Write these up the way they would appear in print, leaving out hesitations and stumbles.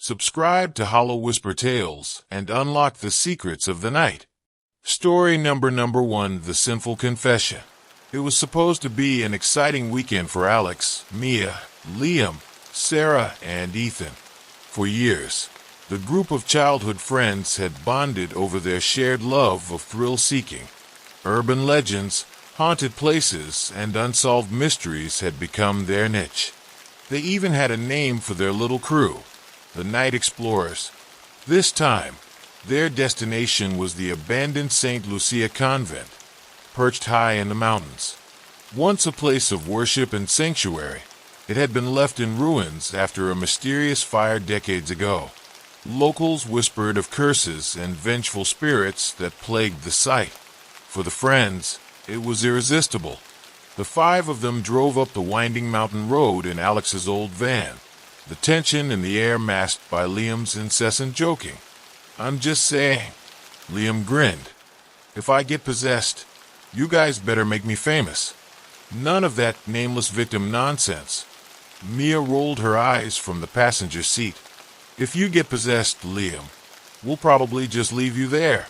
Subscribe to Hollow Whisper Tales and unlock the secrets of the night. Story number 1, The Sinful Confession. It was supposed to be an exciting weekend for Alex, Mia, Liam, Sarah, and Ethan. For years, the group of childhood friends had bonded over their shared love of thrill-seeking. Urban legends, haunted places, and unsolved mysteries had become their niche. They even had a name for their little crew, the Night Explorers. This time, their destination was the abandoned St. Lucia convent, perched high in the mountains. Once a place of worship and sanctuary, it had been left in ruins after a mysterious fire decades ago. Locals whispered of curses and vengeful spirits that plagued the site. For the friends, it was irresistible. The 5 of them drove up the winding mountain road in Alex's old van, the tension in the air masked by Liam's incessant joking. "I'm just saying," Liam grinned. "If I get possessed, you guys better make me famous." "None of that nameless victim nonsense." Mia rolled her eyes from the passenger seat. "If you get possessed, Liam, we'll probably just leave you there."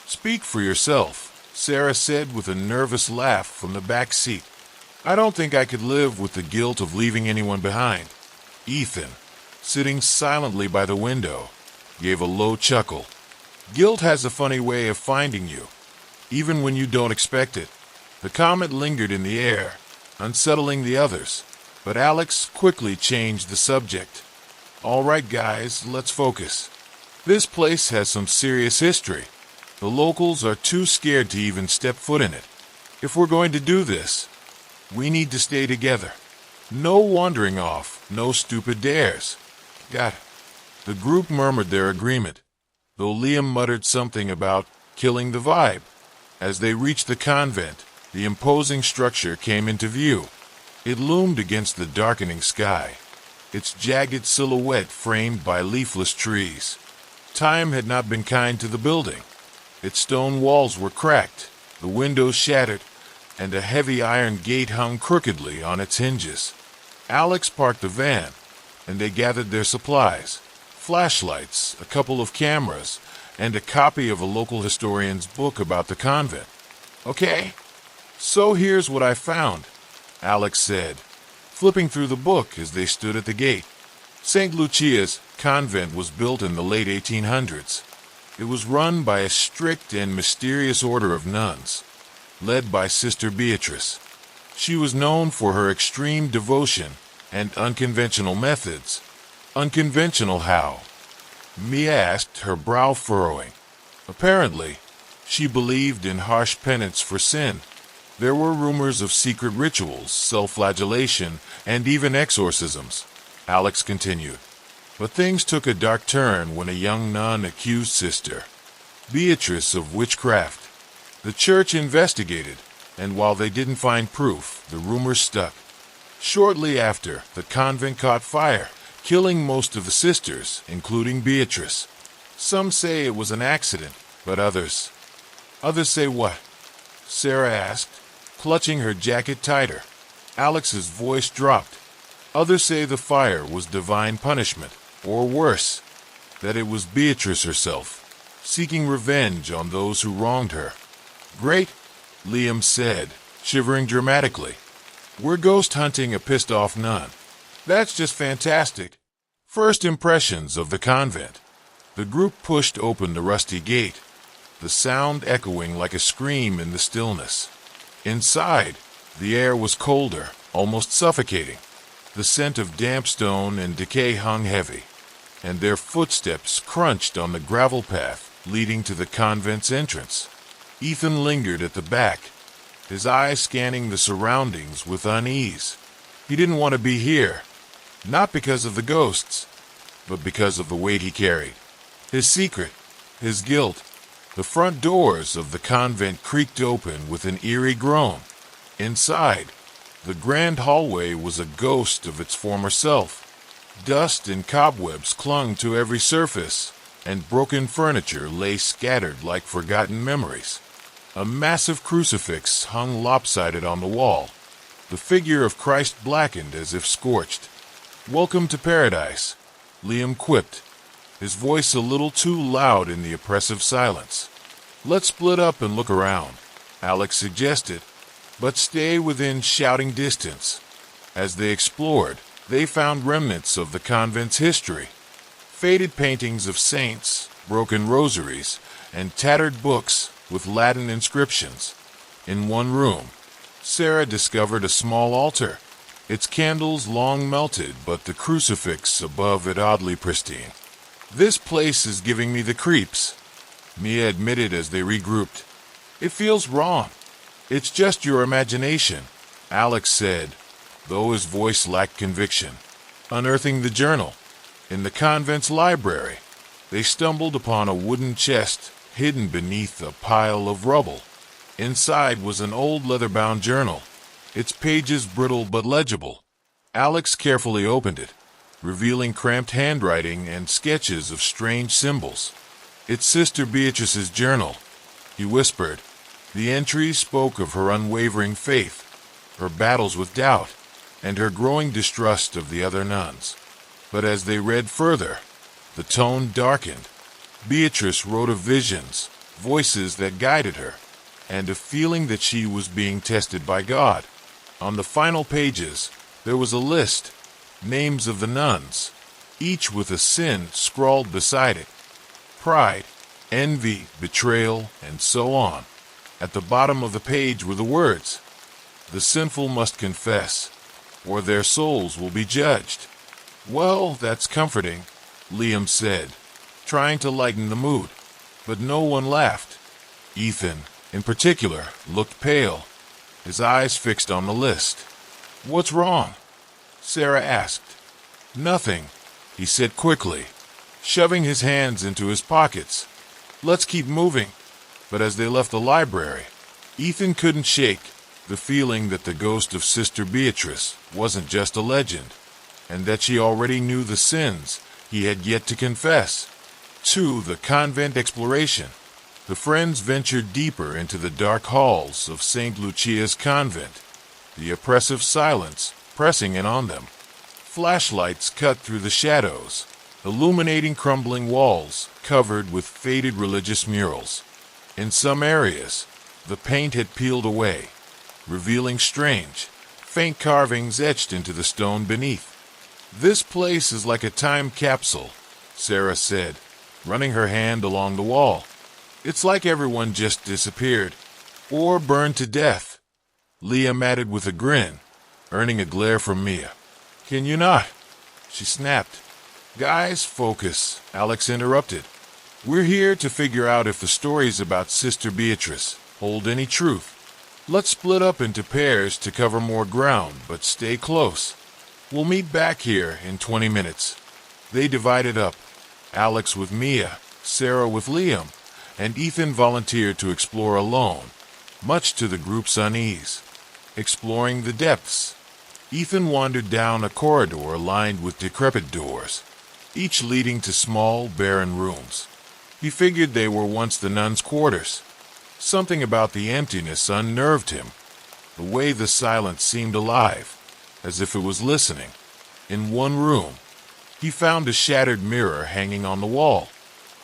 "Speak for yourself," Sarah said with a nervous laugh from the back seat. "I don't think I could live with the guilt of leaving anyone behind." Ethan, sitting silently by the window, gave a low chuckle. "Guilt has a funny way of finding you, even when you don't expect it." The comment lingered in the air, unsettling the others, but Alex quickly changed the subject. "All right, guys, let's focus. This place has some serious history. The locals are too scared to even step foot in it. If we're going to do this, we need to stay together. No wandering off, no stupid dares." "Got it." The group murmured their agreement, though Liam muttered something about killing the vibe. As they reached the convent, the imposing structure came into view. It loomed against the darkening sky, its jagged silhouette framed by leafless trees. Time had not been kind to the building. Its stone walls were cracked, the windows shattered, and a heavy iron gate hung crookedly on its hinges. Alex parked the van, and they gathered their supplies: flashlights, a couple of cameras, and a copy of a local historian's book about the convent. "Okay, so here's what I found," Alex said, flipping through the book as they stood at the gate. St. Lucia's convent was built in the late 1800s. It was run by a strict and mysterious order of nuns, led by Sister Beatrice. She was known for her extreme devotion and unconventional methods. "Unconventional how?" Mia asked, her brow furrowing. "Apparently, she believed in harsh penance for sin. There were rumors of secret rituals, self-flagellation, and even exorcisms," Alex continued. "But things took a dark turn when a young nun accused Sister Beatrice of witchcraft. The church investigated, and while they didn't find proof, the rumors stuck. Shortly after, the convent caught fire, killing most of the sisters, including Beatrice. Some say it was an accident, but others say what?" Sarah asked, clutching her jacket tighter. Alex's voice dropped. "Others say the fire was divine punishment, or worse, that it was Beatrice herself, seeking revenge on those who wronged her." "Great," Liam said, shivering dramatically. "We're ghost hunting a pissed-off nun. That's just fantastic." First impressions of the convent. The group pushed open the rusty gate, the sound echoing like a scream in the stillness. Inside, the air was colder, almost suffocating. The scent of damp stone and decay hung heavy, and their footsteps crunched on the gravel path leading to the convent's entrance. Ethan lingered at the back, his eyes scanning the surroundings with unease. He didn't want to be here, not because of the ghosts, but because of the weight he carried. His secret, his guilt. The front doors of the convent creaked open with an eerie groan. Inside, the grand hallway was a ghost of its former self. Dust and cobwebs clung to every surface, and broken furniture lay scattered like forgotten memories. A massive crucifix hung lopsided on the wall, the figure of Christ blackened as if scorched. "Welcome to paradise," Liam quipped, his voice a little too loud in the oppressive silence. "Let's split up and look around," Alex suggested, "but stay within shouting distance." As they explored, they found remnants of the convent's history. Faded paintings of saints, broken rosaries, and tattered books with Latin inscriptions. In one room, Sarah discovered a small altar, its candles long melted but the crucifix above it oddly pristine. "This place is giving me the creeps," Mia admitted as they regrouped. "It feels wrong." "It's just your imagination," Alex said, though his voice lacked conviction. Unearthing the journal. In the convent's library, they stumbled upon a wooden chest hidden beneath a pile of rubble. Inside was an old leather-bound journal, its pages brittle but legible. Alex carefully opened it, revealing cramped handwriting and sketches of strange symbols. "It's Sister Beatrice's journal," he whispered. The entries spoke of her unwavering faith, her battles with doubt, and her growing distrust of the other nuns. But as they read further, the tone darkened. Beatrice wrote of visions, voices that guided her, and a feeling that she was being tested by God. On the final pages, there was a list, names of the nuns, each with a sin scrawled beside it. Pride, envy, betrayal, and so on. At the bottom of the page were the words, "The sinful must confess, or their souls will be judged." "Well, that's comforting," Liam said, trying to lighten the mood. But no one laughed. Ethan, in particular, looked pale, his eyes fixed on the list. "What's wrong?" Sarah asked. "Nothing," he said quickly, shoving his hands into his pockets. "Let's keep moving." But as they left the library, Ethan couldn't shake the feeling that the ghost of Sister Beatrice wasn't just a legend, and that she already knew the sins he had yet to confess. To the convent exploration, the friends ventured deeper into the dark halls of St. Lucia's convent, the oppressive silence pressing in on them. Flashlights cut through the shadows, illuminating crumbling walls covered with faded religious murals. In some areas, the paint had peeled away, revealing strange, faint carvings etched into the stone beneath. "This place is like a time capsule," Sarah said, running her hand along the wall. "It's like everyone just disappeared, or burned to death," Liam added with a grin, earning a glare from Mia. "Can you not?" she snapped. "Guys, focus," Alex interrupted. "We're here to figure out if the stories about Sister Beatrice hold any truth. Let's split up into pairs to cover more ground, but stay close. We'll meet back here in 20 minutes. They divided up, Alex with Mia, Sarah with Liam, and Ethan volunteered to explore alone, much to the group's unease. Exploring the depths, Ethan wandered down a corridor lined with decrepit doors, each leading to small, barren rooms. He figured they were once the nuns' quarters. Something about the emptiness unnerved him, the way the silence seemed alive, as if it was listening. In one room, he found a shattered mirror hanging on the wall.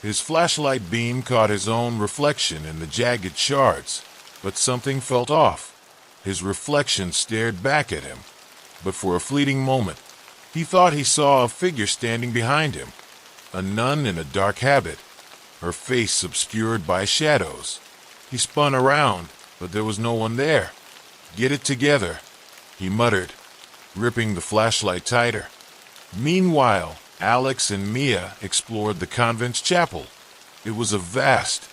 His flashlight beam caught his own reflection in the jagged shards, but something felt off. His reflection stared back at him, but for a fleeting moment, he thought he saw a figure standing behind him, a nun in a dark habit, her face obscured by shadows. He spun around, but there was no one there. "Get it together," he muttered, gripping the flashlight tighter. Meanwhile, Alex and Mia explored the convent's chapel. It was a vast,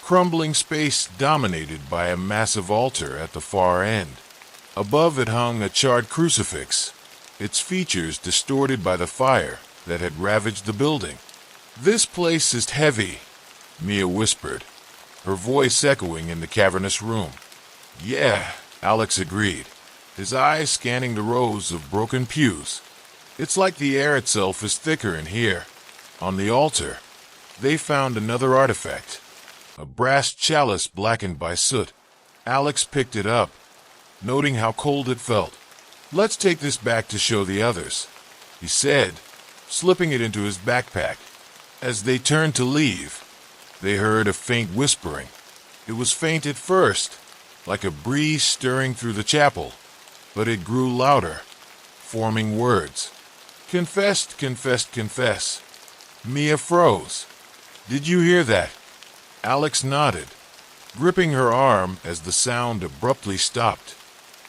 crumbling space dominated by a massive altar at the far end. Above it hung a charred crucifix, its features distorted by the fire that had ravaged the building. "This place is heavy," Mia whispered, her voice echoing in the cavernous room. "Yeah," Alex agreed, his eyes scanning the rows of broken pews. "It's like the air itself is thicker in here." On the altar, they found another artifact, a brass chalice blackened by soot. Alex picked it up, noting how cold it felt. "Let's take this back to show the others," he said, slipping it into his backpack. As they turned to leave, they heard a faint whispering. It was faint at first, like a breeze stirring through the chapel, but it grew louder, forming words. Confessed, confessed, confess. Mia froze. Did you hear that? Alex nodded, gripping her arm as the sound abruptly stopped.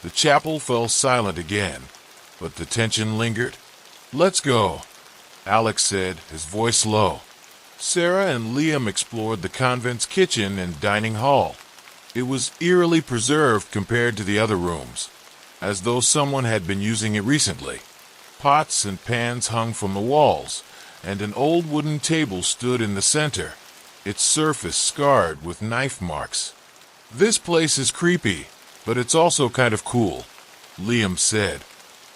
The chapel fell silent again, but the tension lingered. Let's go, Alex said, his voice low. Sarah and Liam explored the convent's kitchen and dining hall. It was eerily preserved compared to the other rooms, as though someone had been using it recently. Pots and pans hung from the walls, and an old wooden table stood in the center, its surface scarred with knife marks. This place is creepy, but it's also kind of cool, Liam said,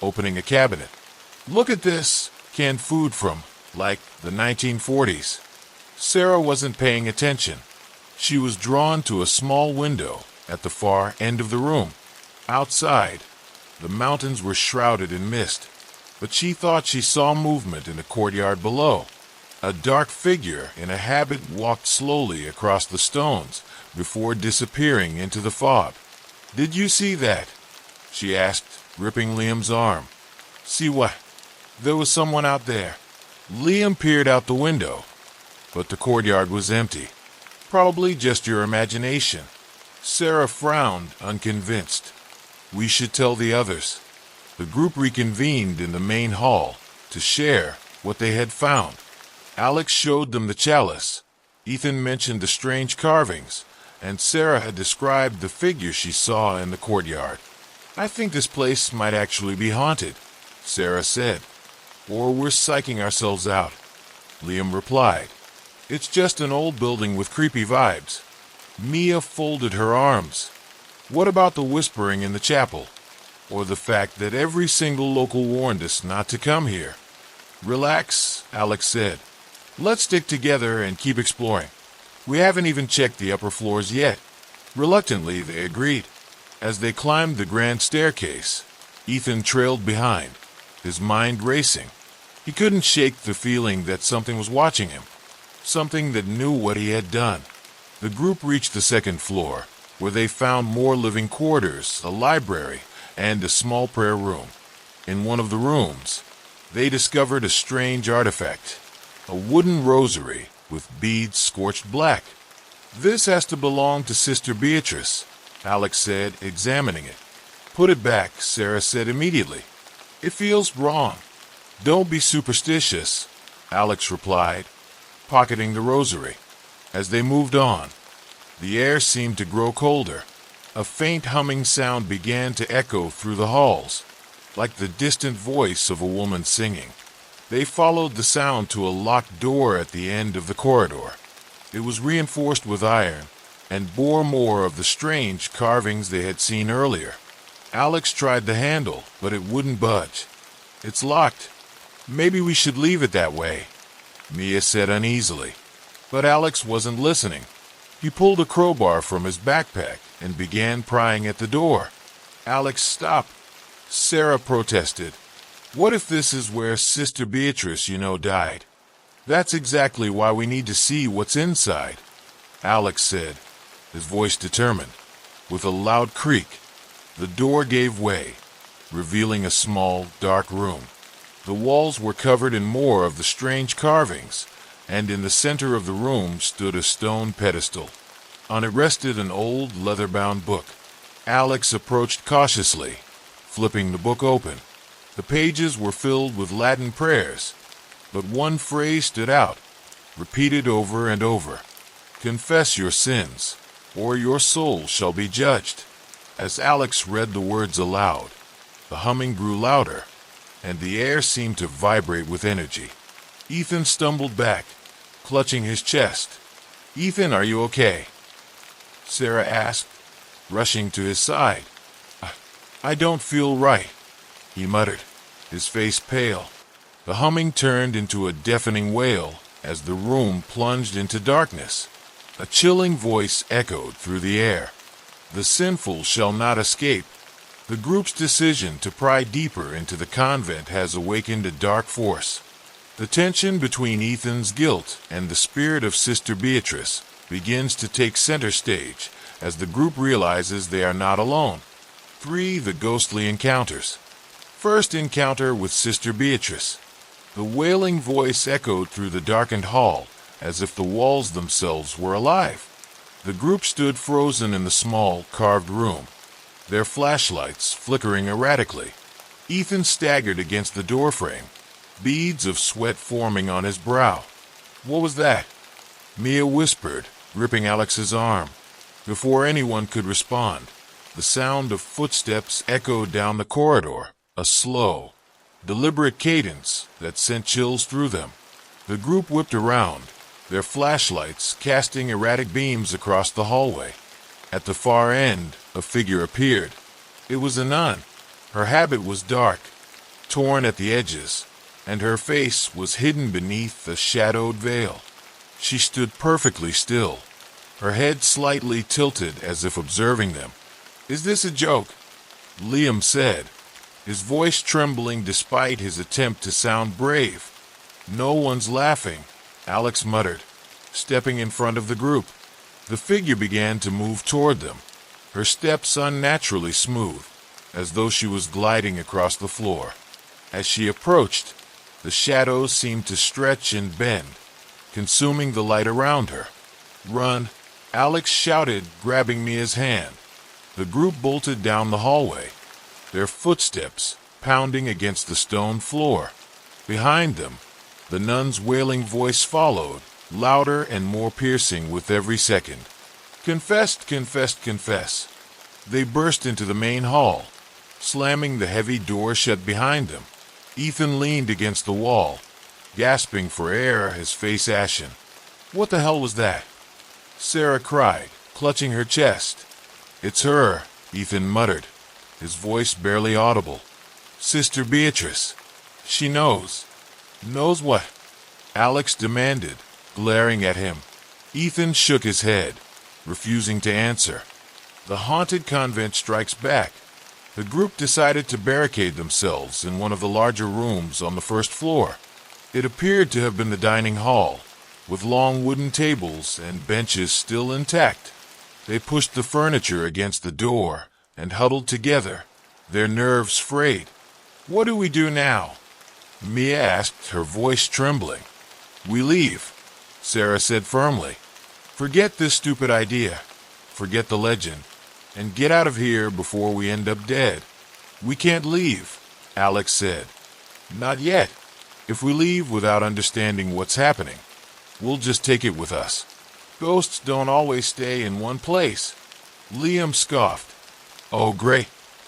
opening a cabinet. Look at this, canned food from, like, the 1940s. Sarah wasn't paying attention. She was drawn to a small window at the far end of the room. Outside, the mountains were shrouded in mist, but she thought she saw movement in the courtyard below. A dark figure in a habit walked slowly across the stones before disappearing into the fog. Did you see that? She asked, gripping Liam's arm. See what? There was someone out there. Liam peered out the window, but the courtyard was empty. Probably just your imagination. Sarah frowned, unconvinced. We should tell the others. The group reconvened in the main hall to share what they had found. Alex showed them the chalice. Ethan mentioned the strange carvings, and Sarah had described the figure she saw in the courtyard. I think this place might actually be haunted, Sarah said. Or we're psyching ourselves out, Liam replied. It's just an old building with creepy vibes. Mia folded her arms. What about the whispering in the chapel? Or the fact that every single local warned us not to come here? Relax, Alex said. Let's stick together and keep exploring. We haven't even checked the upper floors yet. Reluctantly, they agreed. As they climbed the grand staircase, Ethan trailed behind, his mind racing. He couldn't shake the feeling that something was watching him, something that knew what he had done. The group reached the second floor, where they found more living quarters, a library, and a small prayer room. In one of the rooms, they discovered a strange artifact, a wooden rosary with beads scorched black. This has to belong to Sister Beatrice, Alex said, examining it. Put it back, Sarah said immediately. It feels wrong. Don't be superstitious, Alex replied, pocketing the rosary. As they moved on, the air seemed to grow colder. A faint humming sound began to echo through the halls, like the distant voice of a woman singing. They followed the sound to a locked door at the end of the corridor. It was reinforced with iron and bore more of the strange carvings they had seen earlier. Alex tried the handle, but it wouldn't budge. It's locked. Maybe we should leave it that way, Mia said uneasily. But Alex wasn't listening. He pulled a crowbar from his backpack and began prying at the door. Alex, stop, Sarah protested. What if this is where Sister Beatrice, died? That's exactly why we need to see what's inside, Alex said, his voice determined. With a loud creak, the door gave way, revealing a small, dark room. The walls were covered in more of the strange carvings, and in the center of the room stood a stone pedestal. On it rested an old, leather-bound book. Alex approached cautiously, flipping the book open. The pages were filled with Latin prayers, but one phrase stood out, repeated over and over. Confess your sins, or your soul shall be judged. As Alex read the words aloud, the humming grew louder, and the air seemed to vibrate with energy. Ethan stumbled back, clutching his chest. Ethan, are you okay? Sarah asked, rushing to his side. I don't feel right, he muttered, his face pale. The humming turned into a deafening wail as the room plunged into darkness. A chilling voice echoed through the air. The sinful shall not escape. The group's decision to pry deeper into the convent has awakened a dark force. The tension between Ethan's guilt and the spirit of Sister Beatrice begins to take center stage as the group realizes they are not alone. 3. The ghostly encounters. First encounter with Sister Beatrice. The wailing voice echoed through the darkened hall as if the walls themselves were alive. The group stood frozen in the small, carved room, their flashlights flickering erratically. Ethan staggered against the doorframe, beads of sweat forming on his brow. "What was that?" Mia whispered, gripping Alex's arm. Before anyone could respond, the sound of footsteps echoed down the corridor, a slow, deliberate cadence that sent chills through them. The group whipped around, their flashlights casting erratic beams across the hallway. At the far end, a figure appeared. It was a nun. Her habit was dark, torn at the edges, and her face was hidden beneath a shadowed veil. She stood perfectly still, her head slightly tilted as if observing them. "Is this a joke?" Liam said, his voice trembling despite his attempt to sound brave. "No one's laughing," Alex muttered, stepping in front of the group. The figure began to move toward them, her steps unnaturally smooth, as though she was gliding across the floor. As she approached, the shadows seemed to stretch and bend, consuming the light around her. "Run!" Alex shouted, grabbing Mia's hand. The group bolted down the hallway, their footsteps pounding against the stone floor. Behind them, the nun's wailing voice followed, louder and more piercing with every second. "Confess, confess, confess." They burst into the main hall, slamming the heavy door shut behind them. Ethan leaned against the wall, gasping for air, his face ashen. "What the hell was that?" Sarah cried, clutching her chest. "It's her," Ethan muttered, his voice barely audible. "Sister Beatrice. She knows." "Knows what?" Alex demanded, glaring at him. Ethan shook his head, refusing to answer. The haunted convent strikes back. The group decided to barricade themselves in one of the larger rooms on the first floor. It appeared to have been the dining hall, with long wooden tables and benches still intact. They pushed the furniture against the door and huddled together, their nerves frayed. "What do we do now?" Mia asked, her voice trembling. "We leave," Sarah said firmly. "Forget this stupid idea. Forget the legend. And get out of here before we end up dead." "We can't leave," Alex said. "Not yet. If we leave without understanding what's happening, we'll just take it with us. Ghosts don't always stay in one place." Liam scoffed. "Oh, great.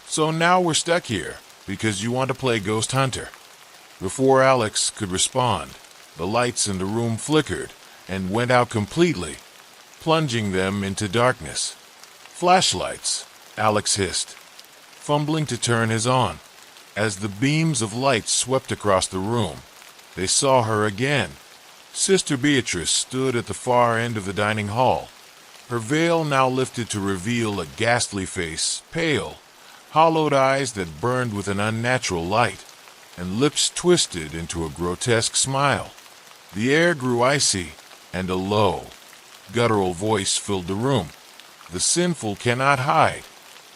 So now we're stuck here because you want to play ghost hunter." Before Alex could respond, the lights in the room flickered and went out completely, plunging them into darkness. "Flashlights," Alex hissed, fumbling to turn his on. As the beams of light swept across the room, they saw her again. Sister Beatrice stood at the far end of the dining hall, her veil now lifted to reveal a ghastly face, pale, hollowed eyes that burned with an unnatural light, and lips twisted into a grotesque smile. The air grew icy, and a low, guttural voice filled the room. "The sinful cannot hide."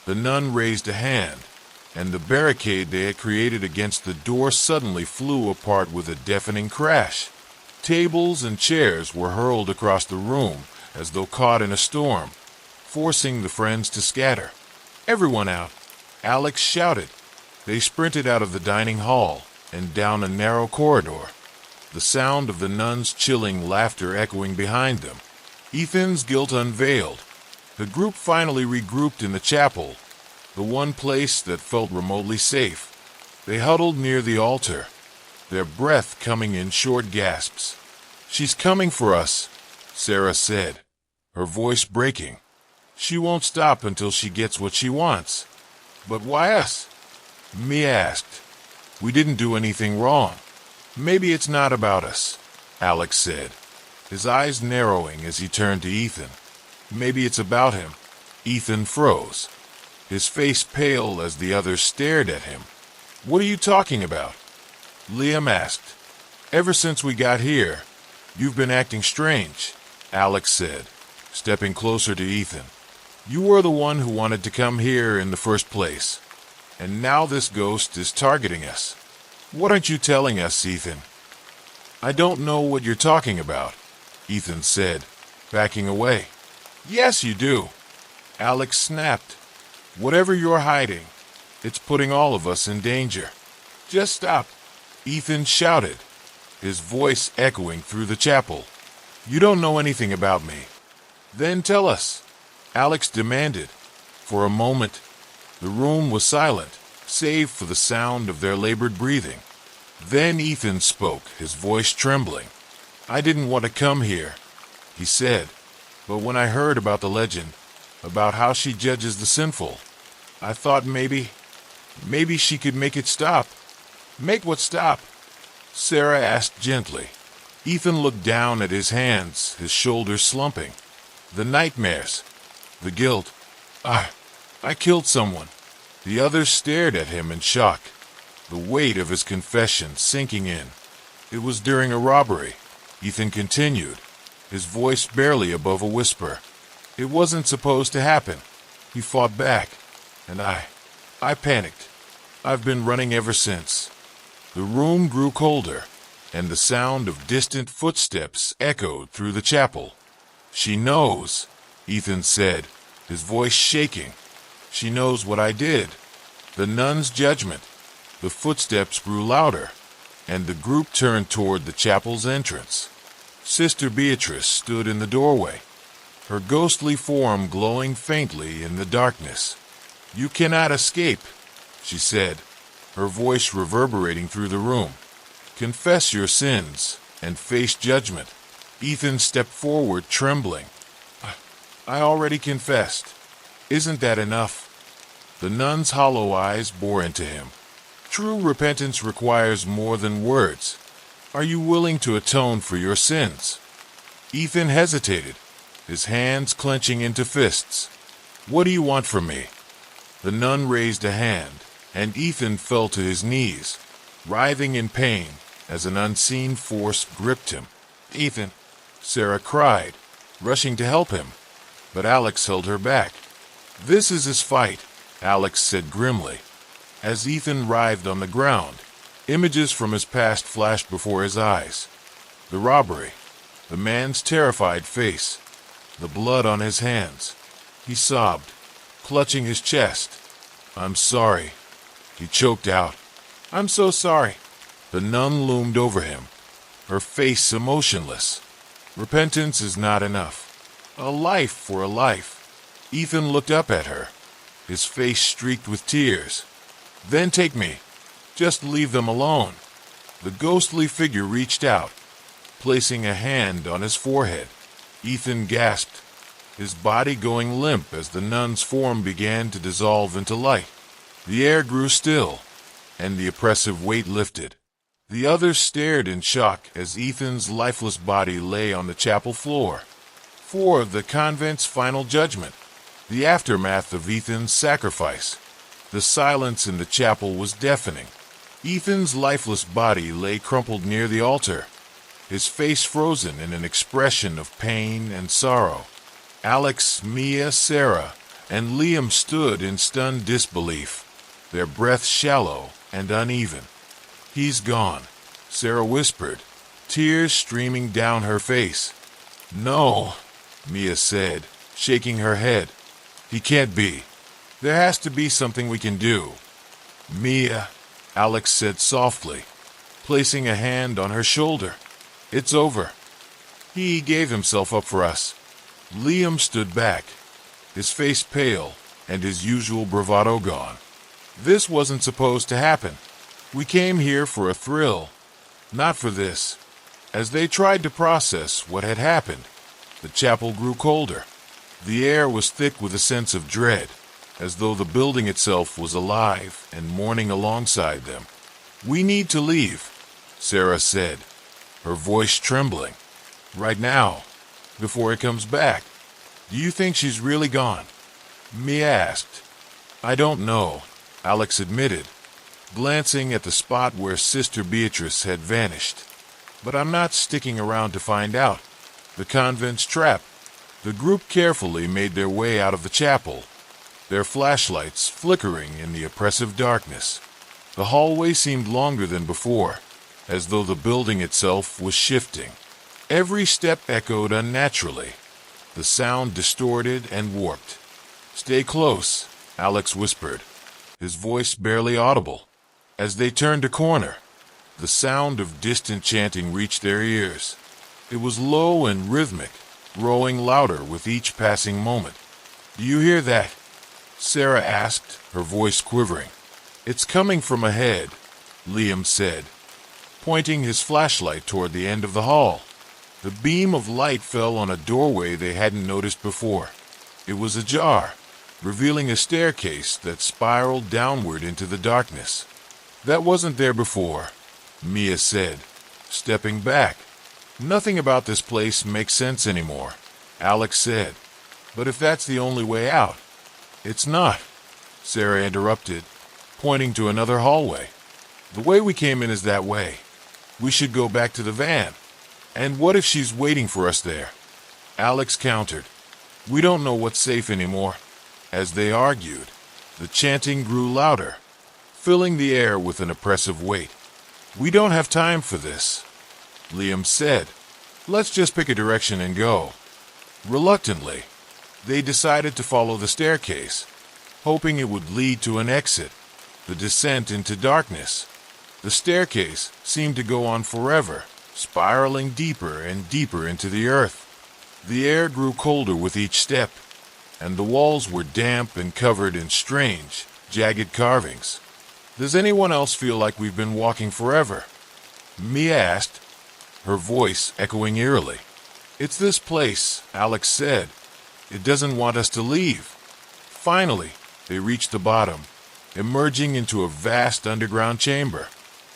The nun raised a hand, and the barricade they had created against the door suddenly flew apart with a deafening crash. Tables and chairs were hurled across the room as though caught in a storm, forcing the friends to scatter. "Everyone out!" Alex shouted. They sprinted out of the dining hall and down a narrow corridor, the sound of the nun's chilling laughter echoing behind them. Ethan's guilt unveiled. The group finally regrouped in the chapel, the one place that felt remotely safe. They huddled near the altar, their breath coming in short gasps. "She's coming for us," Sarah said, her voice breaking. "She won't stop until she gets what she wants." "But why us?" Mia asked. "We didn't do anything wrong." "Maybe it's not about us," Alex said, his eyes narrowing as he turned to Ethan. "Maybe it's about him." Ethan froze, his face pale as the others stared at him. "What are you talking about?" Liam asked, Ever since we got here, you've been acting strange, Alex said, stepping closer to Ethan. You were the one who wanted to come here in the first place, and now this ghost is targeting us. What aren't you telling us, Ethan? I don't know what you're talking about, Ethan said, backing away. Yes, you do, Alex snapped. Whatever you're hiding, it's putting all of us in danger. Just stop, Ethan shouted, his voice echoing through the chapel. You don't know anything about me. Then tell us, Alex demanded. For a moment, the room was silent, save for the sound of their labored breathing. Then Ethan spoke, his voice trembling. I didn't want to come here, he said, but when I heard about the legend, about how she judges the sinful, I thought maybe she could make it stop. Make what stop? Sarah asked gently. Ethan looked down at his hands, his shoulders slumping. The nightmares, the guilt. I killed someone. The others stared at him in shock, the weight of his confession sinking in. It was during a robbery, Ethan continued, his voice barely above a whisper. It wasn't supposed to happen. He fought back, and I panicked. I've been running ever since. The room grew colder, and the sound of distant footsteps echoed through the chapel. She knows, Ethan said, his voice shaking. She knows what I did. The nun's judgment. The footsteps grew louder, and the group turned toward the chapel's entrance. Sister Beatrice stood in the doorway, her ghostly form glowing faintly in the darkness. You cannot escape, she said, her voice reverberating through the room. Confess your sins and face judgment. Ethan stepped forward, trembling. I already confessed. Isn't that enough? The nun's hollow eyes bore into him. True repentance requires more than words. Are you willing to atone for your sins? Ethan hesitated, his hands clenching into fists. What do you want from me? The nun raised a hand, and Ethan fell to his knees, writhing in pain as an unseen force gripped him. Ethan, Sarah cried, rushing to help him, but Alex held her back. This is his fight, Alex said grimly. As Ethan writhed on the ground, images from his past flashed before his eyes. The robbery, the man's terrified face, the blood on his hands. He sobbed, clutching his chest. I'm sorry, he choked out. I'm so sorry. The nun loomed over him, her face emotionless. Repentance is not enough. A life for a life. Ethan looked up at her, his face streaked with tears. Then take me. Just leave them alone. The ghostly figure reached out, placing a hand on his forehead. Ethan gasped, his body going limp as the nun's form began to dissolve into light. The air grew still, and the oppressive weight lifted. The others stared in shock as Ethan's lifeless body lay on the chapel floor. For the convent's final judgment, the aftermath of Ethan's sacrifice. The silence in the chapel was deafening. Ethan's lifeless body lay crumpled near the altar, his face frozen in an expression of pain and sorrow. Alex, Mia, Sarah, and Liam stood in stunned disbelief, their breaths shallow and uneven. He's gone, Sarah whispered, tears streaming down her face. No, Mia said, shaking her head. He can't be. There has to be something we can do. Mia, Alex said softly, placing a hand on her shoulder. It's over. He gave himself up for us. Liam stood back, his face pale and his usual bravado gone. This wasn't supposed to happen. We came here for a thrill, not for this. As they tried to process what had happened, the chapel grew colder. The air was thick with a sense of dread, as though the building itself was alive and mourning alongside them. We need to leave, Sarah said, her voice trembling. Right now, before he comes back. Do you think she's really gone? Mia asked. I don't know, Alex admitted, glancing at the spot where Sister Beatrice had vanished. but I'm not sticking around to find out. The convent's trap. The group carefully made their way out of the chapel, their flashlights flickering in the oppressive darkness. The hallway seemed longer than before, as though the building itself was shifting. Every step echoed unnaturally, the sound distorted and warped. "Stay close," Alex whispered, his voice barely audible. As they turned a corner, the sound of distant chanting reached their ears. It was low and rhythmic, growing louder with each passing moment. "Do you hear that?" Sarah asked, her voice quivering. "It's coming from ahead," Liam said, pointing his flashlight toward the end of the hall. The beam of light fell on a doorway they hadn't noticed before. It was ajar, revealing a staircase that spiraled downward into the darkness. "That wasn't there before," Mia said, stepping back. "Nothing about this place makes sense anymore," Alex said. "But if that's the only way out—" "It's not," Sarah interrupted, pointing to another hallway. "The way we came in is that way. We should go back to the van. And what if she's waiting for us there?" Alex countered. "We don't know what's safe anymore." As they argued, the chanting grew louder, filling the air with an oppressive weight. "We don't have time for this," Liam said. "Let's just pick a direction and go." Reluctantly, they decided to follow the staircase, hoping it would lead to an exit, the descent into darkness. The staircase seemed to go on forever, spiraling deeper and deeper into the earth. The air grew colder with each step, and the walls were damp and covered in strange, jagged carvings. "Does anyone else feel like we've been walking forever?" Mia asked, her voice echoing eerily. "It's this place," Alex said. "It doesn't want us to leave." Finally, they reached the bottom, emerging into a vast underground chamber.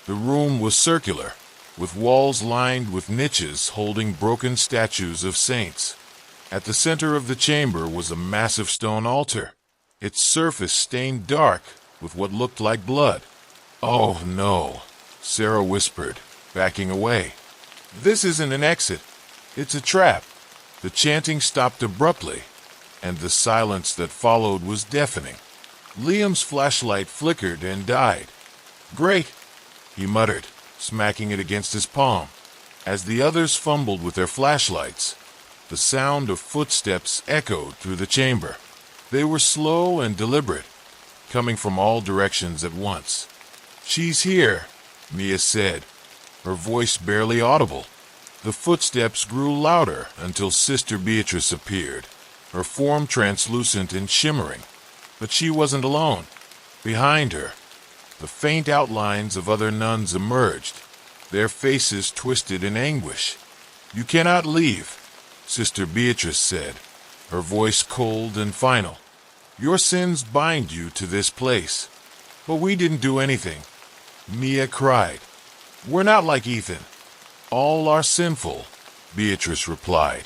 The room was circular, with walls lined with niches holding broken statues of saints. At the center of the chamber was a massive stone altar, its surface stained dark with what looked like blood. "Oh no," Sarah whispered, backing away. "This isn't an exit. It's a trap." The chanting stopped abruptly, and the silence that followed was deafening. Liam's flashlight flickered and died. "Great," he muttered, smacking it against his palm. As the others fumbled with their flashlights, the sound of footsteps echoed through the chamber. They were slow and deliberate, coming from all directions at once. "She's here," Mia said, her voice barely audible. The footsteps grew louder until Sister Beatrice appeared, her form translucent and shimmering. But she wasn't alone. Behind her, the faint outlines of other nuns emerged, their faces twisted in anguish. "You cannot leave," Sister Beatrice said, her voice cold and final. "Your sins bind you to this place." "But we didn't do anything," Mia cried. "We're not like Ethan." "All are sinful," Beatrice replied,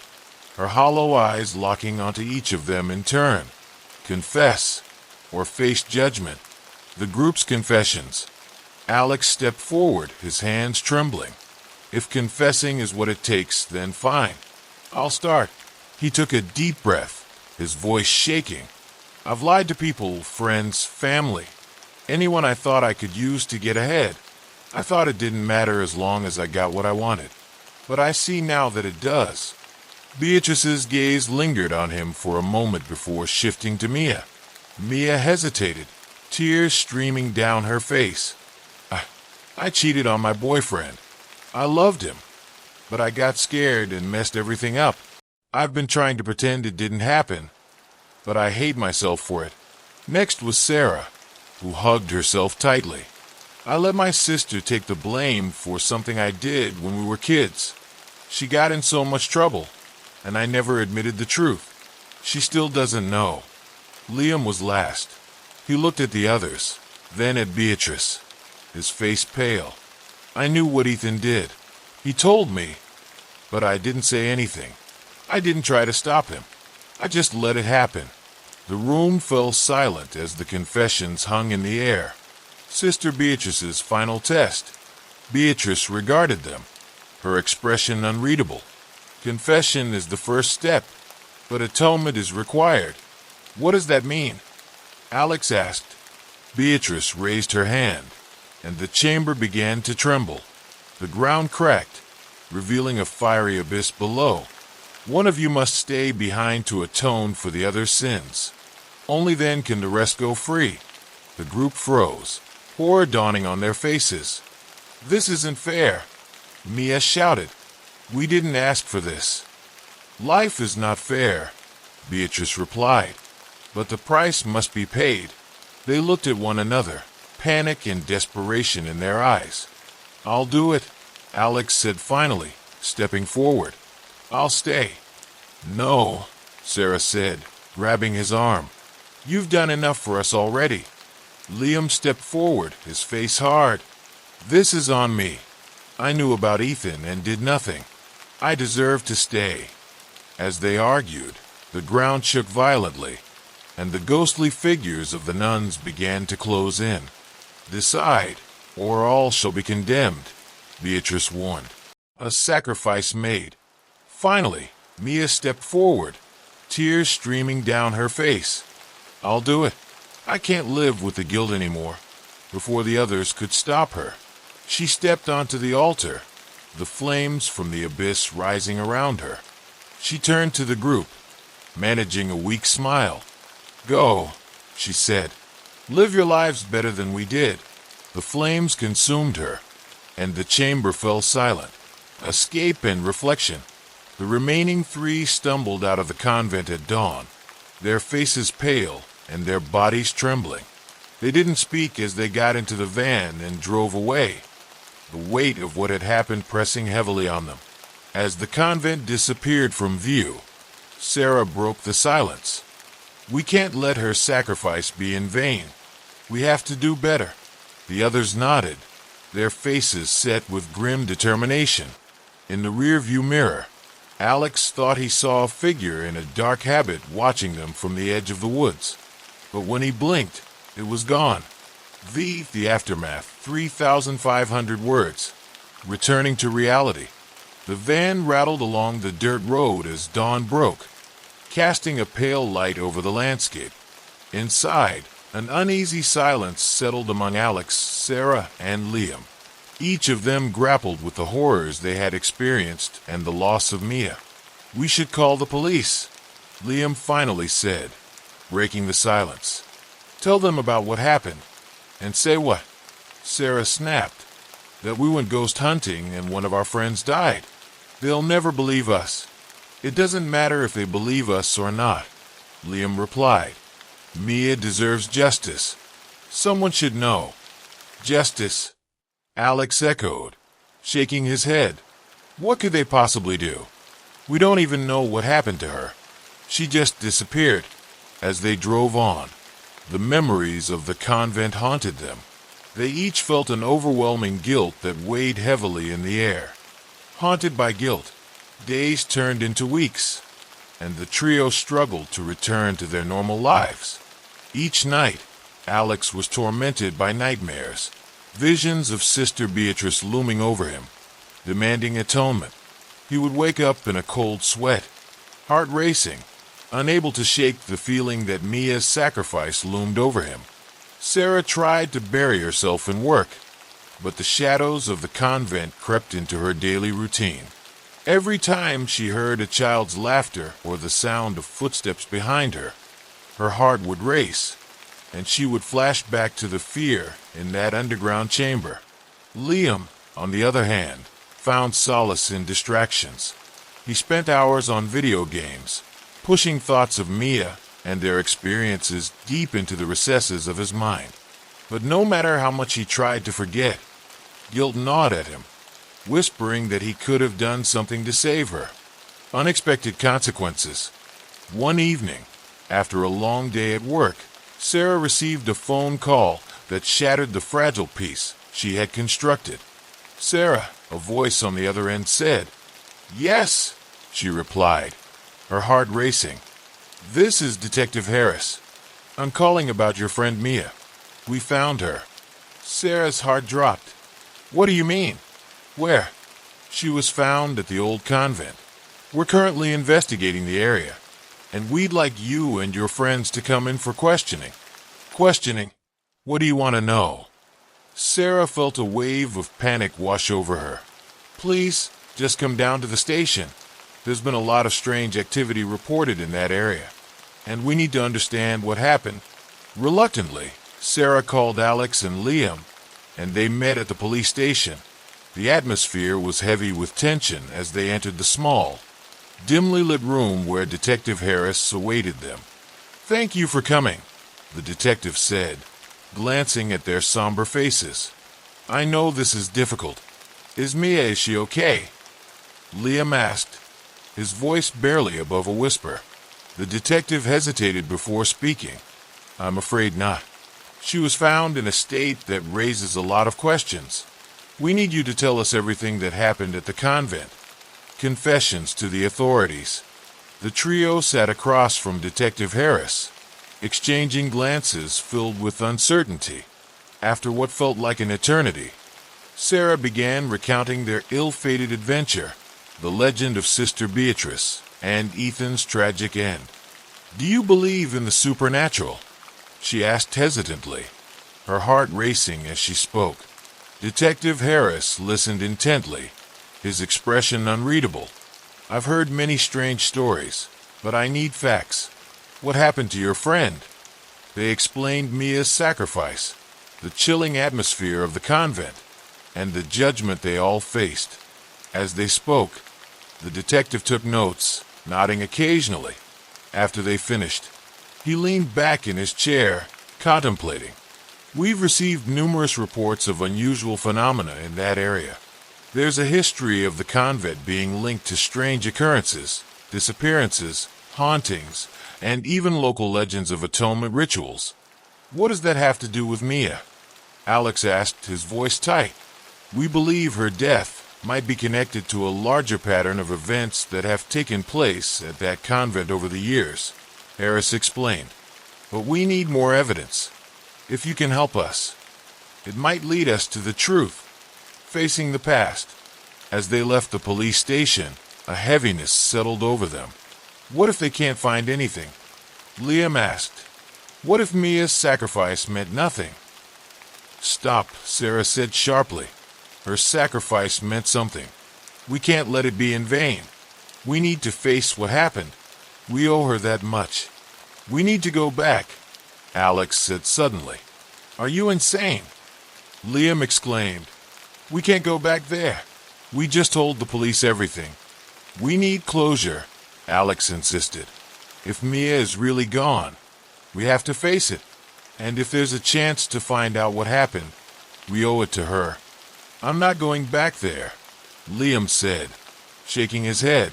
her hollow eyes locking onto each of them in turn. "Confess, or face judgment." The group's confessions. Alex stepped forward, his hands trembling. "If confessing is what it takes, then fine. I'll start." He took a deep breath, his voice shaking. "I've lied to people, friends, family, anyone I thought I could use to get ahead. I thought it didn't matter as long as I got what I wanted. But I see now that it does." Beatrice's gaze lingered on him for a moment before shifting to Mia. Mia hesitated, tears streaming down her face. I cheated on my boyfriend. I loved him, but I got scared and messed everything up. I've been trying to pretend it didn't happen, but I hate myself for it." Next was Sarah, who hugged herself tightly. "I let my sister take the blame for something I did when we were kids. She got in so much trouble, and I never admitted the truth. She still doesn't know." Liam was last. He looked at the others, then at Beatrice, his face pale. "I knew what Ethan did. He told me, but I didn't say anything. I didn't try to stop him. I just let it happen." The room fell silent as the confessions hung in the air. Sister Beatrice's final test. Beatrice regarded them, her expression unreadable. Confession is the first step, but atonement is required. What does that mean? Alex asked. Beatrice raised her hand, and the chamber began to tremble. The ground cracked, revealing a fiery abyss below. One of you must stay behind to atone for the other's sins. Only then can the rest go free. The group froze, horror dawning on their faces. This isn't fair, Mia shouted. We didn't ask for this. Life is not fair, Beatrice replied, but the price must be paid. They looked at one another, panic and desperation in their eyes. I'll do it, Alex said finally, stepping forward. I'll stay. No, Sarah said, grabbing his arm. You've done enough for us already. Liam stepped forward, his face hard. This is on me. I knew about Ethan and did nothing. I deserve to stay. As they argued, the ground shook violently, and the ghostly figures of the nuns began to close in. Decide, or all shall be condemned, Beatrice warned. A sacrifice made. Finally, Mia stepped forward, tears streaming down her face. I'll do it. I can't live with the guilt anymore. Before the others could stop her, she stepped onto the altar, the flames from the abyss rising around her. She turned to the group, managing a weak smile. Go, she said. Live your lives better than we did. The flames consumed her, and the chamber fell silent. Escape and reflection. The remaining three stumbled out of the convent at dawn, their faces pale and their bodies trembling. They didn't speak as they got into the van and drove away, the weight of what had happened pressing heavily on them. As the convent disappeared from view, Sarah broke the silence. We can't let her sacrifice be in vain. We have to do better. The others nodded, their faces set with grim determination. In the rearview mirror, Alex thought he saw a figure in a dark habit watching them from the edge of the woods. But when he blinked, it was gone. The aftermath, 3,500 words. Returning to reality. The van rattled along the dirt road as dawn broke, casting a pale light over the landscape. Inside, an uneasy silence settled among Alex, Sarah, and Liam. Each of them grappled with the horrors they had experienced and the loss of Mia. We should call the police, Liam finally said, breaking the silence. Tell them about what happened. And say what? Sarah snapped. That we went ghost hunting and one of our friends died. They'll never believe us. It doesn't matter if they believe us or not, Liam replied. Mia deserves justice. Someone should know. Justice, Alex echoed, shaking his head. What could they possibly do? We don't even know what happened to her. She just disappeared. As they drove on, the memories of the convent haunted them. They each felt an overwhelming guilt that weighed heavily in the air. Haunted by guilt, days turned into weeks, and the trio struggled to return to their normal lives. Each night, Alex was tormented by nightmares, visions of Sister Beatrice looming over him, demanding atonement. He would wake up in a cold sweat, heart racing, unable to shake the feeling that Mia's sacrifice loomed over him. Sarah tried to bury herself in work, but the shadows of the convent crept into her daily routine. Every time she heard a child's laughter or the sound of footsteps behind her, her heart would race, and she would flash back to the fear in that underground chamber. Liam, on the other hand, found solace in distractions. He spent hours on video games, pushing thoughts of Mia and their experiences deep into the recesses of his mind. But no matter how much he tried to forget, guilt gnawed at him, whispering that he could have done something to save her. Unexpected consequences. One evening, after a long day at work, Sarah received a phone call that shattered the fragile peace she had constructed. Sarah, a voice on the other end said. Yes, she replied, her heart racing. This is Detective Harris. I'm calling about your friend Mia. We found her. Sarah's heart dropped. What do you mean? Where? She was found at the old convent. We're currently investigating the area, and we'd like you and your friends to come in for questioning. Questioning? What do you want to know? Sarah felt a wave of panic wash over her. Please, just come down to the station. There's been a lot of strange activity reported in that area, and we need to understand what happened. Reluctantly, Sarah called Alex and Liam, and they met at the police station. The atmosphere was heavy with tension as they entered the small, dimly lit room where Detective Harris awaited them. Thank you for coming, the detective said, glancing at their somber faces. I know this is difficult. Is she okay? Liam asked, his voice barely above a whisper. The detective hesitated before speaking. I'm afraid not. She was found in a state that raises a lot of questions. We need you to tell us everything that happened at the convent. Confessions to the authorities. The trio sat across from Detective Harris, exchanging glances filled with uncertainty. After what felt like an eternity, Sarah began recounting their ill-fated adventure, the legend of Sister Beatrice, and Ethan's tragic end. Do you believe in the supernatural? She asked hesitantly, her heart racing as she spoke. Detective Harris listened intently, his expression unreadable. I've heard many strange stories, but I need facts. What happened to your friend? They explained Mia's sacrifice, the chilling atmosphere of the convent, and the judgment they all faced. As they spoke, the detective took notes, nodding occasionally. After they finished, he leaned back in his chair, contemplating. We've received numerous reports of unusual phenomena in that area. There's a history of the convent being linked to strange occurrences, disappearances, hauntings, and even local legends of atonement rituals. What does that have to do with Mia? Alex asked, his voice tight. We believe her death might be connected to a larger pattern of events that have taken place at that convent over the years, Harris explained. But we need more evidence. If you can help us, it might lead us to the truth. Facing the past, as they left the police station, a heaviness settled over them. What if they can't find anything? Liam asked. What if Mia's sacrifice meant nothing? Stop, Sarah said sharply. Her sacrifice meant something. We can't let it be in vain. We need to face what happened. We owe her that much. We need to go back, Alex said suddenly. Are you insane? Liam exclaimed. We can't go back there. We just told the police everything. We need closure, Alex insisted. If Mia is really gone, we have to face it. And if there's a chance to find out what happened, we owe it to her. I'm not going back there, Liam said, shaking his head.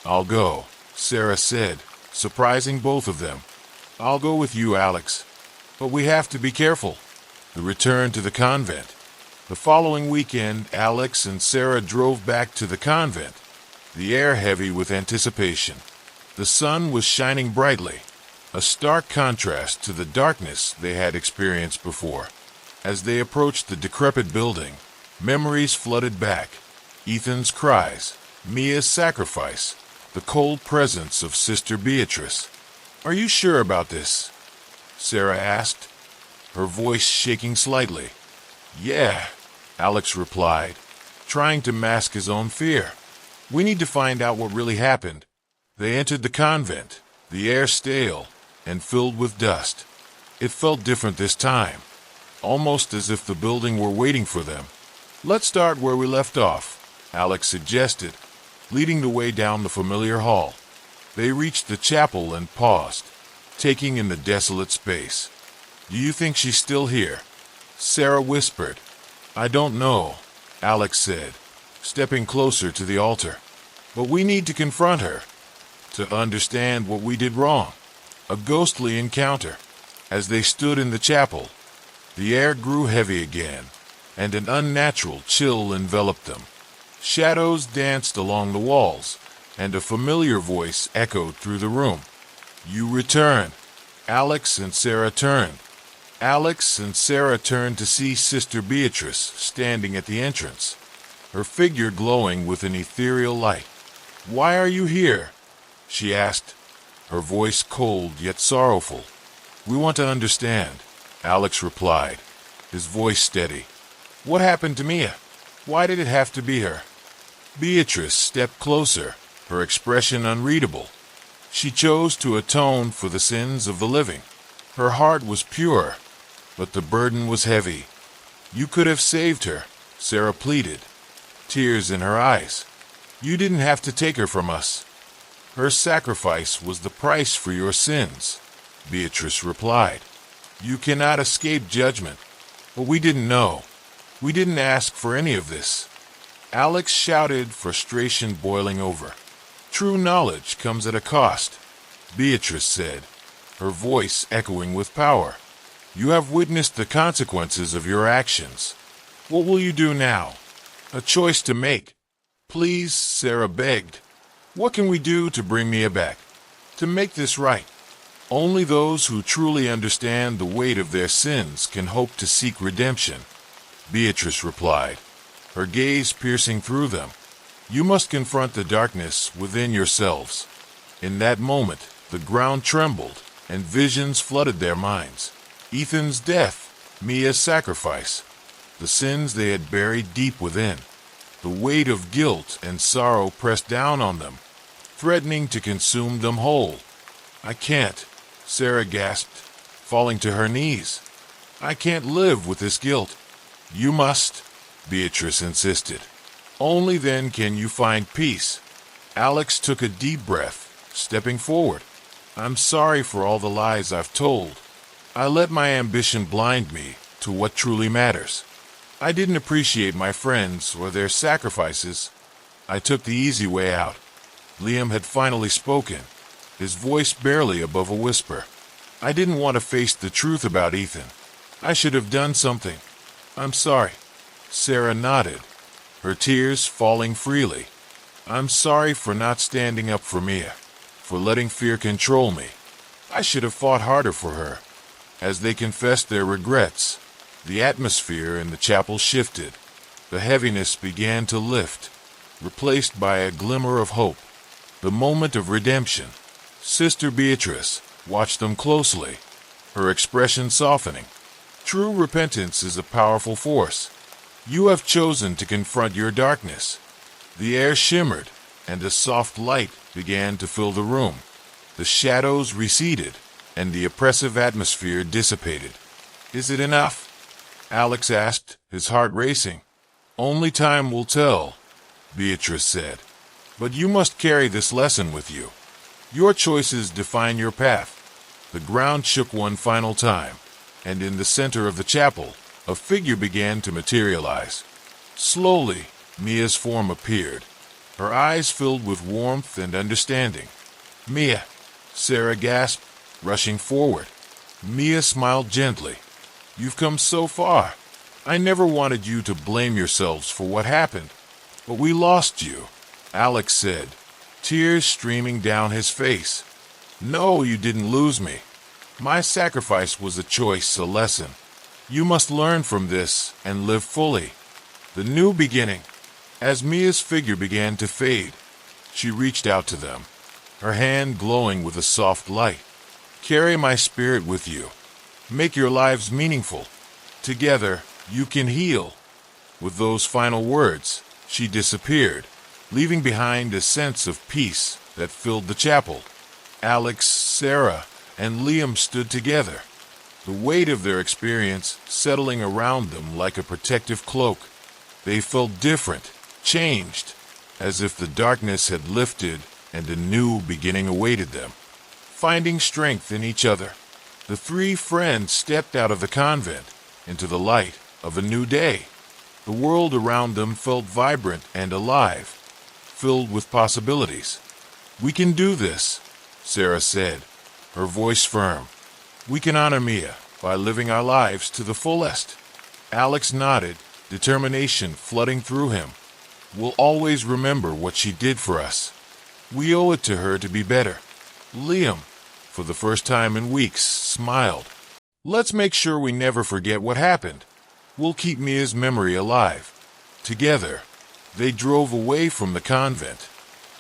I'll go, Sarah said, surprising both of them. I'll go with you, Alex. But we have to be careful. The return to the convent. The following weekend, Alex and Sarah drove back to the convent, the air heavy with anticipation. The sun was shining brightly, a stark contrast to the darkness they had experienced before. As they approached the decrepit building, memories flooded back. Ethan's cries, Mia's sacrifice, the cold presence of Sister Beatrice. Are you sure about this? Sarah asked, her voice shaking slightly. Yeah, Alex replied, trying to mask his own fear. We need to find out what really happened. They entered the convent, the air stale and filled with dust. It felt different this time, almost as if the building were waiting for them. Let's start where we left off, Alex suggested, leading the way down the familiar hall. They reached the chapel and paused, taking in the desolate space. Do you think she's still here? Sarah whispered. I don't know, Alex said, stepping closer to the altar. But we need to confront her, to understand what we did wrong. A ghostly encounter. As they stood in the chapel, the air grew heavy again, and an unnatural chill enveloped them. Shadows danced along the walls, and a familiar voice echoed through the room. You return. Alex and Sarah turned. Alex and Sarah turned to see Sister Beatrice standing at the entrance, her figure glowing with an ethereal light. "Why are you here?" she asked, her voice cold yet sorrowful. "We want to understand," Alex replied, his voice steady. "What happened to Mia? Why did it have to be her?" Beatrice stepped closer, her expression unreadable. She chose to atone for the sins of the living. Her heart was pure, but the burden was heavy. "You could have saved her," Sarah pleaded, tears in her eyes. "You didn't have to take her from us." "Her sacrifice was the price for your sins," Beatrice replied. "You cannot escape judgment." "But we didn't know. We didn't ask for any of this." Alex shouted, frustration boiling over. "True knowledge comes at a cost," Beatrice said, her voice echoing with power. "You have witnessed the consequences of your actions. What will you do now? A choice to make." "Please," Sarah begged. "What can we do to bring Mia back? To make this right?" "Only those who truly understand the weight of their sins can hope to seek redemption," Beatrice replied, her gaze piercing through them. "You must confront the darkness within yourselves." In that moment, the ground trembled, and visions flooded their minds. Ethan's death, Mia's sacrifice, the sins they had buried deep within. The weight of guilt and sorrow pressed down on them, threatening to consume them whole. "I can't," Sarah gasped, falling to her knees. "I can't live with this guilt." "You must," Beatrice insisted. "Only then can you find peace." Alex took a deep breath, stepping forward. "I'm sorry for all the lies I've told. I let my ambition blind me to what truly matters. I didn't appreciate my friends or their sacrifices. I took the easy way out." Liam had finally spoken, his voice barely above a whisper. "I didn't want to face the truth about Ethan. I should have done something. I'm sorry." Sarah nodded, her tears falling freely. "I'm sorry for not standing up for Mia, for letting fear control me. I should have fought harder for her." As they confessed their regrets, the atmosphere in the chapel shifted. The heaviness began to lift, replaced by a glimmer of hope. The moment of redemption. Sister Beatrice watched them closely, her expression softening. "True repentance is a powerful force. You have chosen to confront your darkness." The air shimmered, and a soft light began to fill the room. The shadows receded, and the oppressive atmosphere dissipated. "Is it enough?" Alex asked, his heart racing. "Only time will tell," Beatrice said. "But you must carry this lesson with you. Your choices define your path." The ground shook one final time, and in the center of the chapel, a figure began to materialize. Slowly, Mia's form appeared, her eyes filled with warmth and understanding. "Mia," Sarah gasped, rushing forward. Mia smiled gently. "You've come so far. I never wanted you to blame yourselves for what happened. But we lost you," Alex said, tears streaming down his face. "No, you didn't lose me. My sacrifice was a choice, a lesson. You must learn from this and live fully." The new beginning. As Mia's figure began to fade, she reached out to them, her hand glowing with a soft light. "Carry my spirit with you. Make your lives meaningful. Together, you can heal." With those final words, she disappeared, leaving behind a sense of peace that filled the chapel. Alex, Sarah, and Liam stood together, the weight of their experience settling around them like a protective cloak. They felt different, changed, as if the darkness had lifted and a new beginning awaited them. Finding strength in each other, the three friends stepped out of the convent into the light of a new day. The world around them felt vibrant and alive, filled with possibilities. "We can do this," Sarah said, her voice firm. "We can honor Mia by living our lives to the fullest." Alex nodded, determination flooding through him. "We'll always remember what she did for us. We owe it to her to be better." Liam, for the first time in weeks, smiled. "Let's make sure we never forget what happened. We'll keep Mia's memory alive." Together, They drove away from the convent,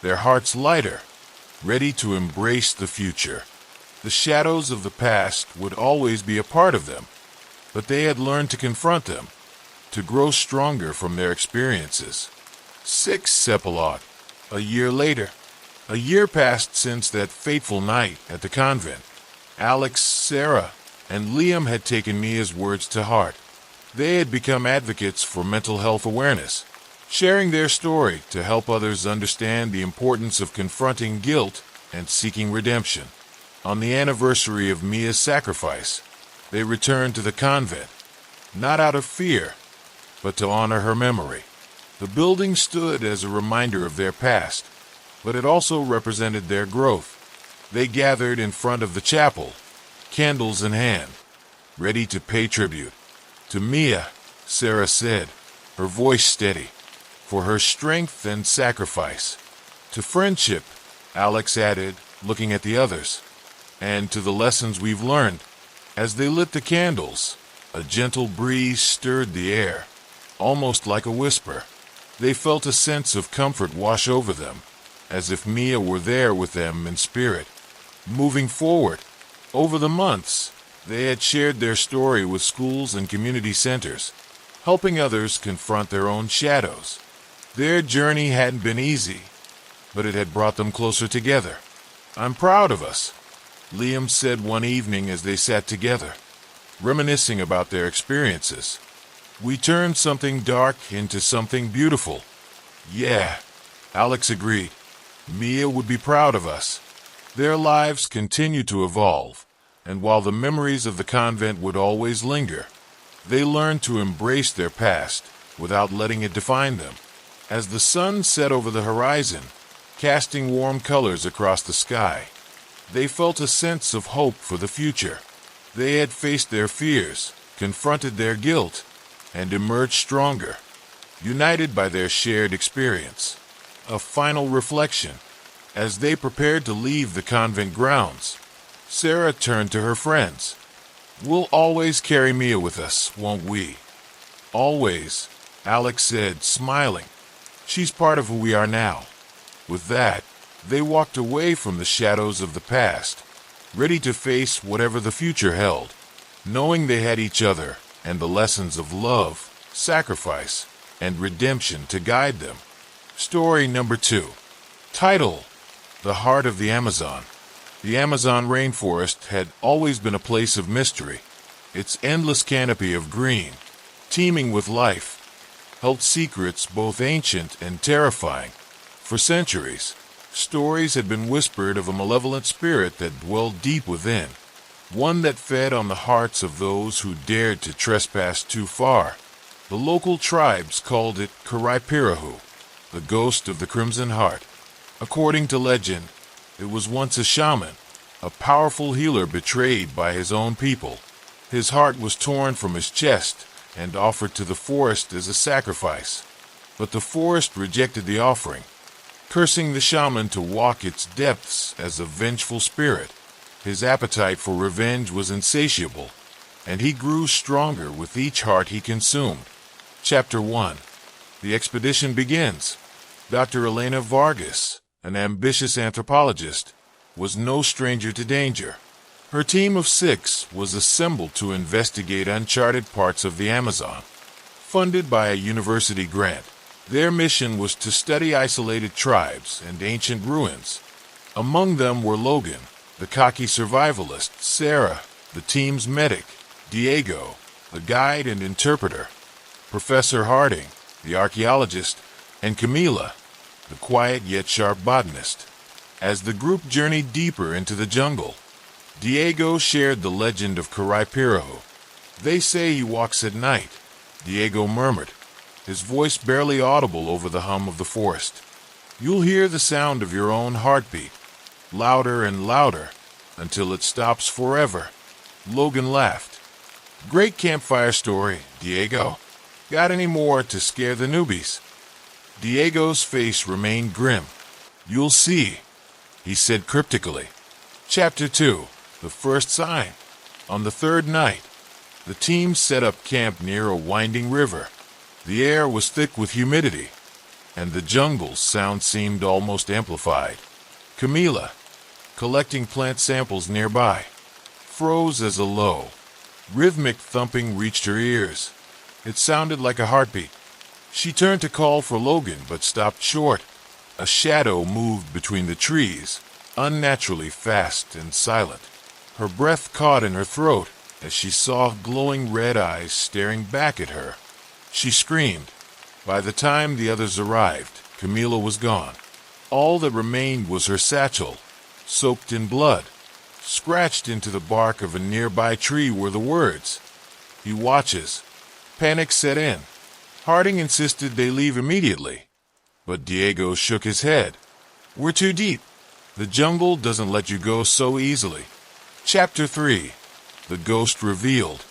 their hearts lighter, ready to embrace the future. The shadows of the past would always be a part of them, but they had learned to confront them, to grow stronger from their experiences. 6. Epilogue. A year later. A year passed since that fateful night at the convent. Alex, Sarah, and Liam had taken Mia's words to heart. They had become advocates for mental health awareness, sharing their story to help others understand the importance of confronting guilt and seeking redemption. On the anniversary of Mia's sacrifice, they returned to the convent, not out of fear, but to honor her memory. The building stood as a reminder of their past, but it also represented their growth. They gathered in front of the chapel, candles in hand, ready to pay tribute. To Mia, Sarah said, her voice steady, for her strength and sacrifice. To friendship, Alex added, looking at the others, and to the lessons we've learned. As they lit the candles, a gentle breeze stirred the air, almost like a whisper. They felt a sense of comfort wash over them, as if Mia were there with them in spirit. Moving forward, over the months, they had shared their story with schools and community centers, helping others confront their own shadows. Their journey hadn't been easy, but it had brought them closer together. "I'm proud of us," Liam said one evening as they sat together, reminiscing about their experiences. "We turned something dark into something beautiful." "Yeah," Alex agreed. Mia would be proud of us. Their lives continued to evolve, and while the memories of the convent would always linger, they learned to embrace their past without letting it define them. As the sun set over the horizon, casting warm colors across the sky, they felt a sense of hope for the future. They had faced their fears, confronted their guilt, and emerged stronger, united by their shared experience. A final reflection. As they prepared to leave the convent grounds, Sarah turned to her friends. "We'll always carry Mia with us, won't we?" "Always," Alex said, smiling. "She's part of who we are now." With that, they walked away from the shadows of the past, ready to face whatever the future held, knowing they had each other and the lessons of love, sacrifice, and redemption to guide them. Story number 2. Title: The Heart of the Amazon. The Amazon rainforest had always been a place of mystery. Its endless canopy of green, teeming with life, held secrets both ancient and terrifying. For centuries, stories had been whispered of a malevolent spirit that dwelled deep within, one that fed on the hearts of those who dared to trespass too far. The local tribes called it Karaipirahu, the ghost of the Crimson Heart. According to legend, it was once a shaman, a powerful healer betrayed by his own people. His heart was torn from his chest and offered to the forest as a sacrifice. But the forest rejected the offering, cursing the shaman to walk its depths as a vengeful spirit. His appetite for revenge was insatiable, and he grew stronger with each heart he consumed. Chapter 1. The expedition begins. Dr. Elena Vargas, an ambitious anthropologist, was no stranger to danger. Her team of 6 was assembled to investigate uncharted parts of the Amazon. Funded by a university grant, their mission was to study isolated tribes and ancient ruins. Among them were Logan, the cocky survivalist, Sarah, the team's medic, Diego, the guide and interpreter, Professor Harding, the archaeologist, and Camila, the quiet yet sharp botanist. As the group journeyed deeper into the jungle, Diego shared the legend of Karaipirahu. "They say he walks at night," Diego murmured, his voice barely audible over the hum of the forest. "You'll hear the sound of your own heartbeat, louder and louder, until it stops forever." Logan laughed. "Great campfire story, Diego. Got any more to scare the newbies?" Diego's face remained grim. "You'll see," he said cryptically. Chapter 2. The First Sign. On the third night, the team set up camp near a winding river. The air was thick with humidity, and the jungle's sound seemed almost amplified. Camila, collecting plant samples nearby, froze as a low, rhythmic thumping reached her ears. It sounded like a heartbeat. She turned to call for Logan but stopped short. A shadow moved between the trees, unnaturally fast and silent. Her breath caught in her throat as she saw glowing red eyes staring back at her. She screamed. By the time the others arrived, Camila was gone. All that remained was her satchel, soaked in blood. Scratched into the bark of a nearby tree were the words, "He watches." Panic set in. Harding insisted they leave immediately, but Diego shook his head. "We're too deep. The jungle doesn't let you go so easily." Chapter 3. The Ghost Revealed.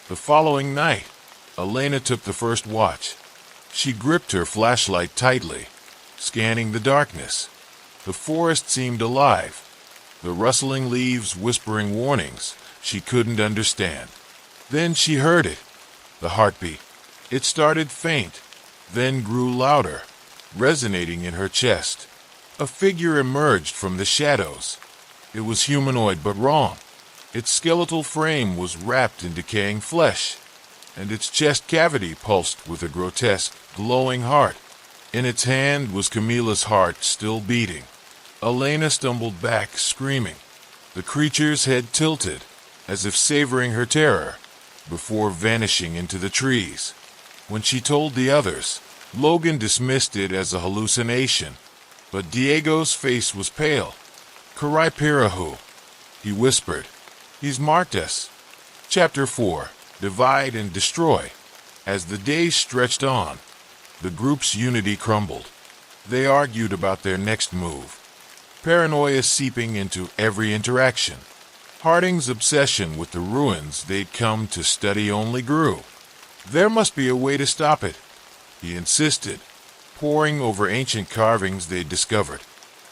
The following night, Elena took the first watch. She gripped her flashlight tightly, scanning the darkness. The forest seemed alive, the rustling leaves whispering warnings she couldn't understand. Then she heard it, the heartbeat. It started faint, then grew louder, resonating in her chest. A figure emerged from the shadows. It was humanoid but wrong. Its skeletal frame was wrapped in decaying flesh, and its chest cavity pulsed with a grotesque, glowing heart. In its hand was Camila's heart still beating. Elena stumbled back, screaming. The creature's head tilted, as if savoring her terror, before vanishing into the trees. When she told the others, Logan dismissed it as a hallucination, but Diego's face was pale. "Karaipirahu," he whispered. "He's marked us." Chapter 4. Divide and Destroy. As the days stretched on, the group's unity crumbled. They argued about their next move, paranoia seeping into every interaction. Harding's obsession with the ruins they'd come to study only grew. There must be a way to stop it, he insisted, poring over ancient carvings they'd discovered.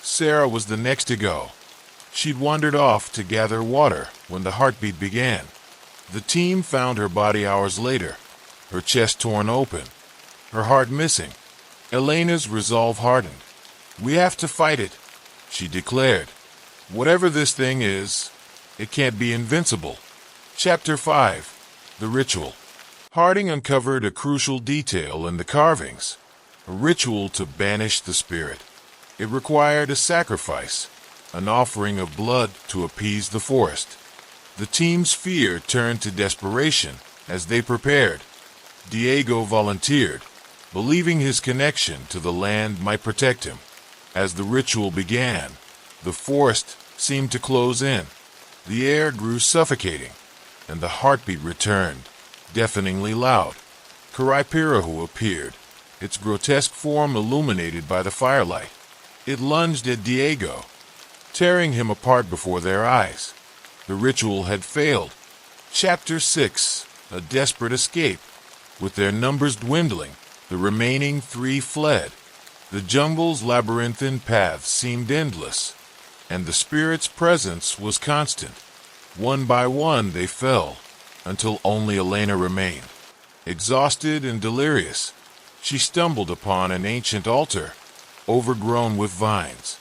Sarah was the next to go. She'd wandered off to gather water when the heartbeat began. The team found her body hours later, her chest torn open, her heart missing. Elena's resolve hardened. "We have to fight it," she declared. "Whatever this thing is, it can't be invincible." Chapter 5. The Ritual. Harding uncovered a crucial detail in the carvings, a ritual to banish the spirit. It required a sacrifice, an offering of blood to appease the forest. The team's fear turned to desperation as they prepared. Diego volunteered, believing his connection to the land might protect him. As the ritual began, the forest seemed to close in. The air grew suffocating, and the heartbeat returned, deafeningly loud. Karaipirahu appeared, its grotesque form illuminated by the firelight. It lunged at Diego, tearing him apart before their eyes. The ritual had failed. Chapter 6. A Desperate Escape. With their numbers dwindling, the remaining 3 fled. The jungle's labyrinthine paths seemed endless, and the spirit's presence was constant. One by one they fell, until only Elena remained. Exhausted and delirious, she stumbled upon an ancient altar, overgrown with vines.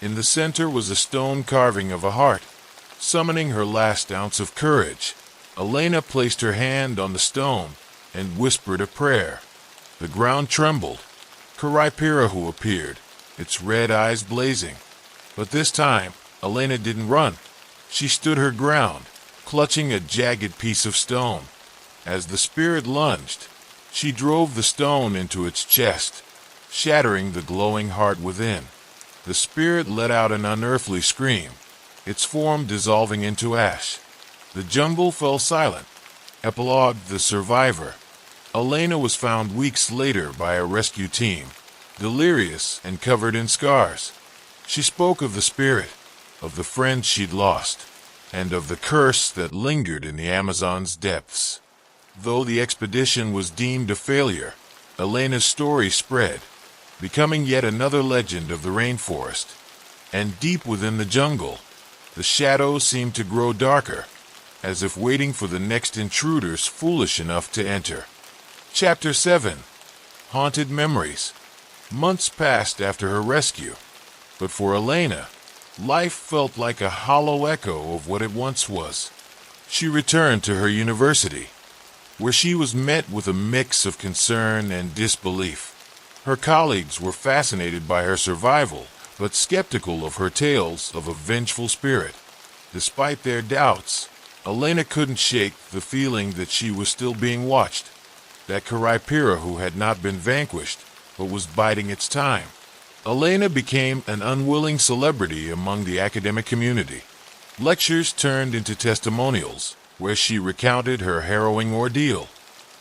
In the center was a stone carving of a heart. Summoning her last ounce of courage, Elena placed her hand on the stone and whispered a prayer. The ground trembled. Karaipirahu appeared, its red eyes blazing. But this time, Elena didn't run. She stood her ground, clutching a jagged piece of stone. As the spirit lunged, she drove the stone into its chest, shattering the glowing heart within. The spirit let out an unearthly scream, its form dissolving into ash. The jungle fell silent. Epilogue: The Survivor. Elena was found weeks later by a rescue team, delirious and covered in scars. She spoke of the spirit, of the friends she'd lost, and of the curse that lingered in the Amazon's depths. Though the expedition was deemed a failure, Elena's story spread, becoming yet another legend of the rainforest. And deep within the jungle, the shadows seemed to grow darker, as if waiting for the next intruders foolish enough to enter. Chapter 7. Haunted Memories. Months passed after her rescue, but for Elena, life felt like a hollow echo of what it once was. She returned to her university, where she was met with a mix of concern and disbelief. Her colleagues were fascinated by her survival, but skeptical of her tales of a vengeful spirit. Despite their doubts, Elena couldn't shake the feeling that she was still being watched, that Caraipira had not been vanquished, but was biding its time. Elena became an unwilling celebrity among the academic community. Lectures turned into testimonials, where she recounted her harrowing ordeal.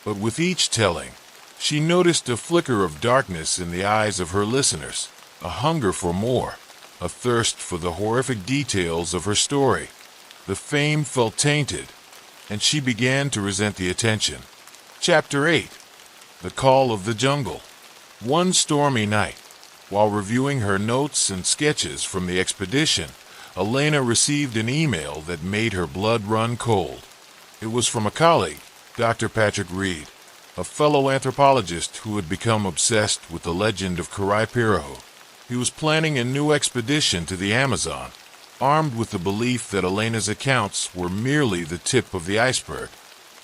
But with each telling, she noticed a flicker of darkness in the eyes of her listeners, a hunger for more, a thirst for the horrific details of her story. The fame felt tainted, and she began to resent the attention. Chapter 8. The Call of the Jungle. One stormy night, while reviewing her notes and sketches from the expedition, Elena received an email that made her blood run cold. It was from a colleague, Dr. Patrick Reed, a fellow anthropologist who had become obsessed with the legend of Caraipira. He was planning a new expedition to the Amazon, armed with the belief that Elena's accounts were merely the tip of the iceberg.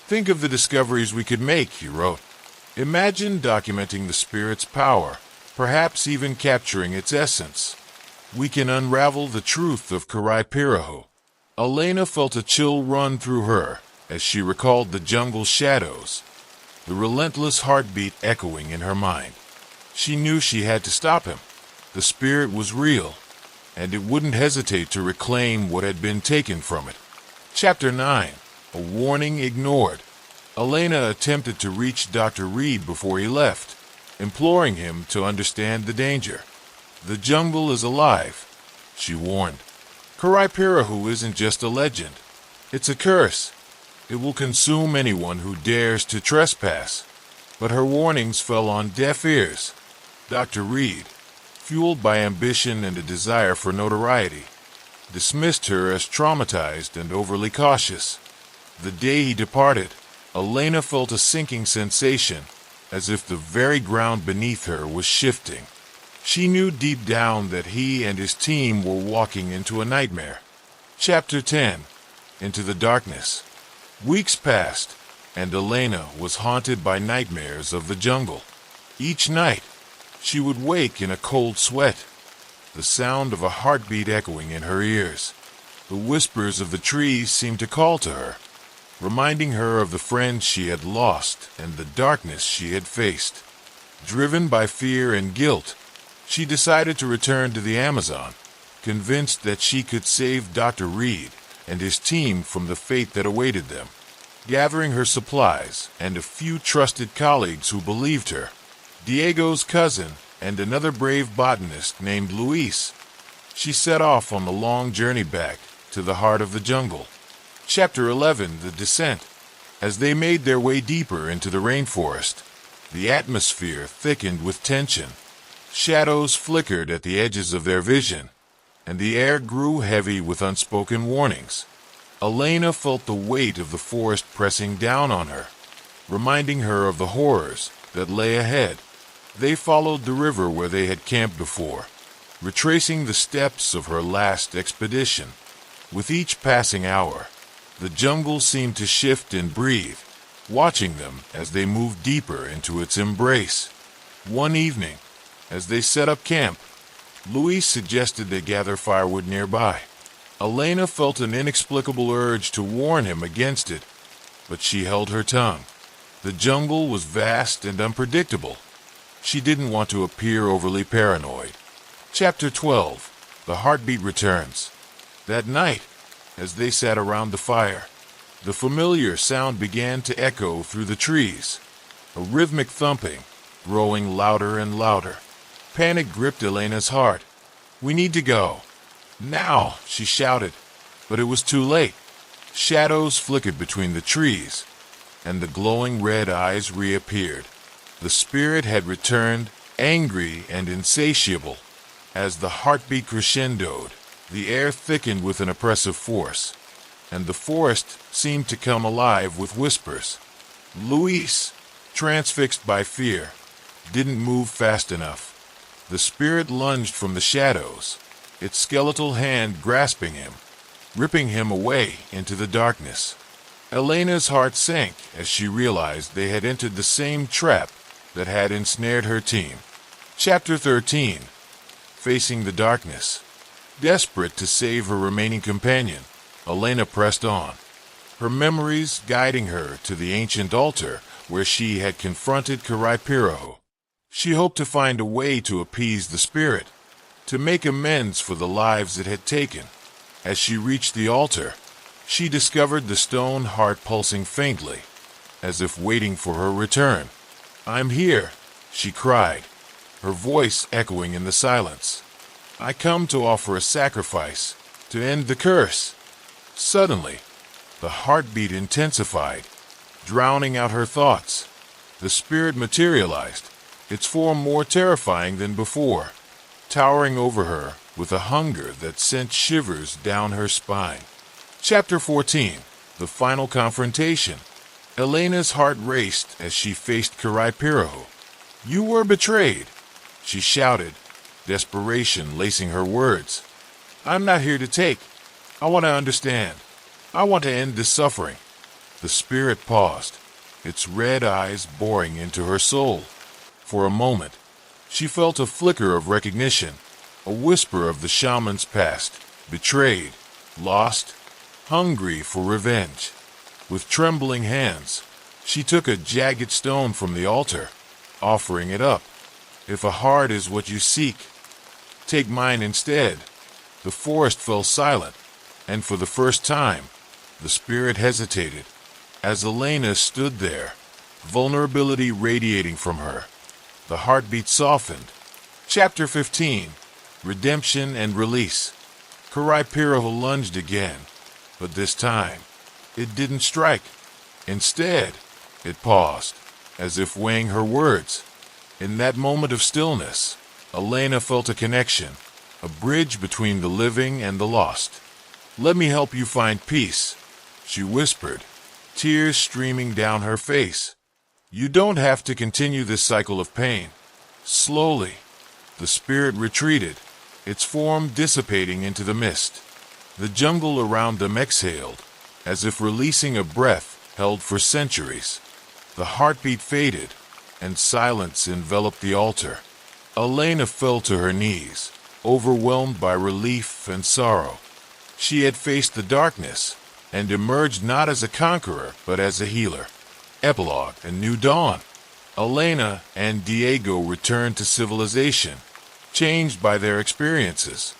"Think of the discoveries we could make," he wrote. "Imagine documenting the spirit's power, perhaps even capturing its essence. We can unravel the truth of Caraipira." Elena felt a chill run through her as she recalled the jungle's shadows, the relentless heartbeat echoing in her mind. She knew she had to stop him. The spirit was real, and it wouldn't hesitate to reclaim what had been taken from it. Chapter 9. A Warning Ignored. Elena attempted to reach Dr. Reed before he left, imploring him to understand the danger. "The jungle is alive," she warned. "Caraipira isn't just a legend. It's a curse. It will consume anyone who dares to trespass." But her warnings fell on deaf ears. Dr. Reed, fueled by ambition and a desire for notoriety, dismissed her as traumatized and overly cautious. The day he departed, Elena felt a sinking sensation, as if the very ground beneath her was shifting. She knew deep down that he and his team were walking into a nightmare. Chapter 10. Into the Darkness. Weeks passed, and Elena was haunted by nightmares of the jungle. Each night, she would wake in a cold sweat, the sound of a heartbeat echoing in her ears. The whispers of the trees seemed to call to her, reminding her of the friends she had lost and the darkness she had faced. Driven by fear and guilt, she decided to return to the Amazon, convinced that she could save Dr. Reed and his team from the fate that awaited them. Gathering her supplies and a few trusted colleagues who believed her, Diego's cousin and another brave botanist named Luis, she set off on the long journey back to the heart of the jungle. Chapter 11. The Descent. As they made their way deeper into the rainforest, the atmosphere thickened with tension. Shadows flickered at the edges of their vision, and the air grew heavy with unspoken warnings. Elena felt the weight of the forest pressing down on her, reminding her of the horrors that lay ahead. They followed the river where they had camped before, retracing the steps of her last expedition. With each passing hour, the jungle seemed to shift and breathe, watching them as they moved deeper into its embrace. One evening, as they set up camp, Luis suggested they gather firewood nearby. Elena felt an inexplicable urge to warn him against it, but she held her tongue. The jungle was vast and unpredictable. She didn't want to appear overly paranoid. Chapter 12. The Heartbeat Returns. That night, as they sat around the fire, the familiar sound began to echo through the trees, a rhythmic thumping, growing louder and louder. Panic gripped Elena's heart. "We need to go. Now," she shouted, but it was too late. Shadows flickered between the trees, and the glowing red eyes reappeared. The spirit had returned, angry and insatiable. As the heartbeat crescendoed, the air thickened with an oppressive force, and the forest seemed to come alive with whispers. Luis, transfixed by fear, didn't move fast enough. The spirit lunged from the shadows, its skeletal hand grasping him, ripping him away into the darkness. Elena's heart sank as she realized they had entered the same trap that had ensnared her team. Chapter 13. Facing the darkness. Desperate to save her remaining companion, Elena pressed on, her memories guiding her to the ancient altar where she had confronted Caraipiro. She hoped to find a way to appease the spirit, to make amends for the lives it had taken. As she reached the altar, she discovered the stone heart pulsing faintly, as if waiting for her return. "I'm here," she cried, her voice echoing in the silence. "I come to offer a sacrifice, to end the curse." Suddenly, the heartbeat intensified, drowning out her thoughts. The spirit materialized, its form more terrifying than before, towering over her with a hunger that sent shivers down her spine. Chapter 14. The Final Confrontation. Elena's heart raced as she faced Caraipiro. "You were betrayed," she shouted, desperation lacing her words. "I'm not here to take. I want to understand. I want to end this suffering." The spirit paused, its red eyes boring into her soul. For a moment, she felt a flicker of recognition, a whisper of the shaman's past, betrayed, lost, hungry for revenge. With trembling hands, she took a jagged stone from the altar, offering it up. "If a heart is what you seek, take mine instead." The forest fell silent, and for the first time, the spirit hesitated. As Elena stood there, vulnerability radiating from her, the heartbeat softened. Chapter 15. Redemption and Release. Caraipiro lunged again, but this time, it didn't strike. Instead, it paused, as if weighing her words. In that moment of stillness, Elena felt a connection, a bridge between the living and the lost. "Let me help you find peace," she whispered, tears streaming down her face. "You don't have to continue this cycle of pain." Slowly, the spirit retreated, its form dissipating into the mist. The jungle around them exhaled, as if releasing a breath held for centuries. The heartbeat faded, and silence enveloped the altar. Elena fell to her knees, overwhelmed by relief and sorrow. She had faced the darkness, and emerged not as a conqueror, but as a healer. Epilogue: A New Dawn. Elena and Diego returned to civilization, changed by their experiences.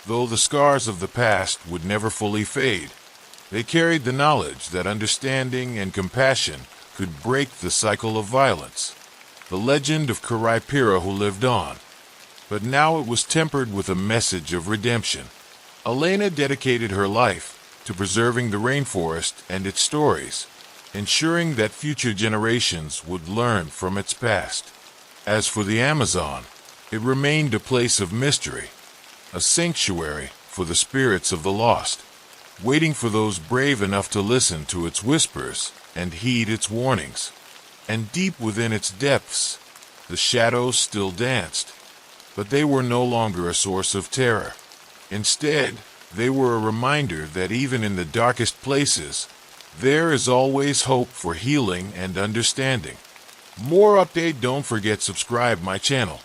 Though the scars of the past would never fully fade, they carried the knowledge that understanding and compassion could break the cycle of violence. The legend of Caraipiro lived on, but now it was tempered with a message of redemption. Elena dedicated her life to preserving the rainforest and its stories, ensuring that future generations would learn from its past. As for the Amazon, it remained a place of mystery, a sanctuary for the spirits of the lost, waiting for those brave enough to listen to its whispers and heed its warnings. And deep within its depths, the shadows still danced, but they were no longer a source of terror. Instead, they were a reminder that even in the darkest places, there is always hope for healing and understanding. More update, don't forget subscribe my channel.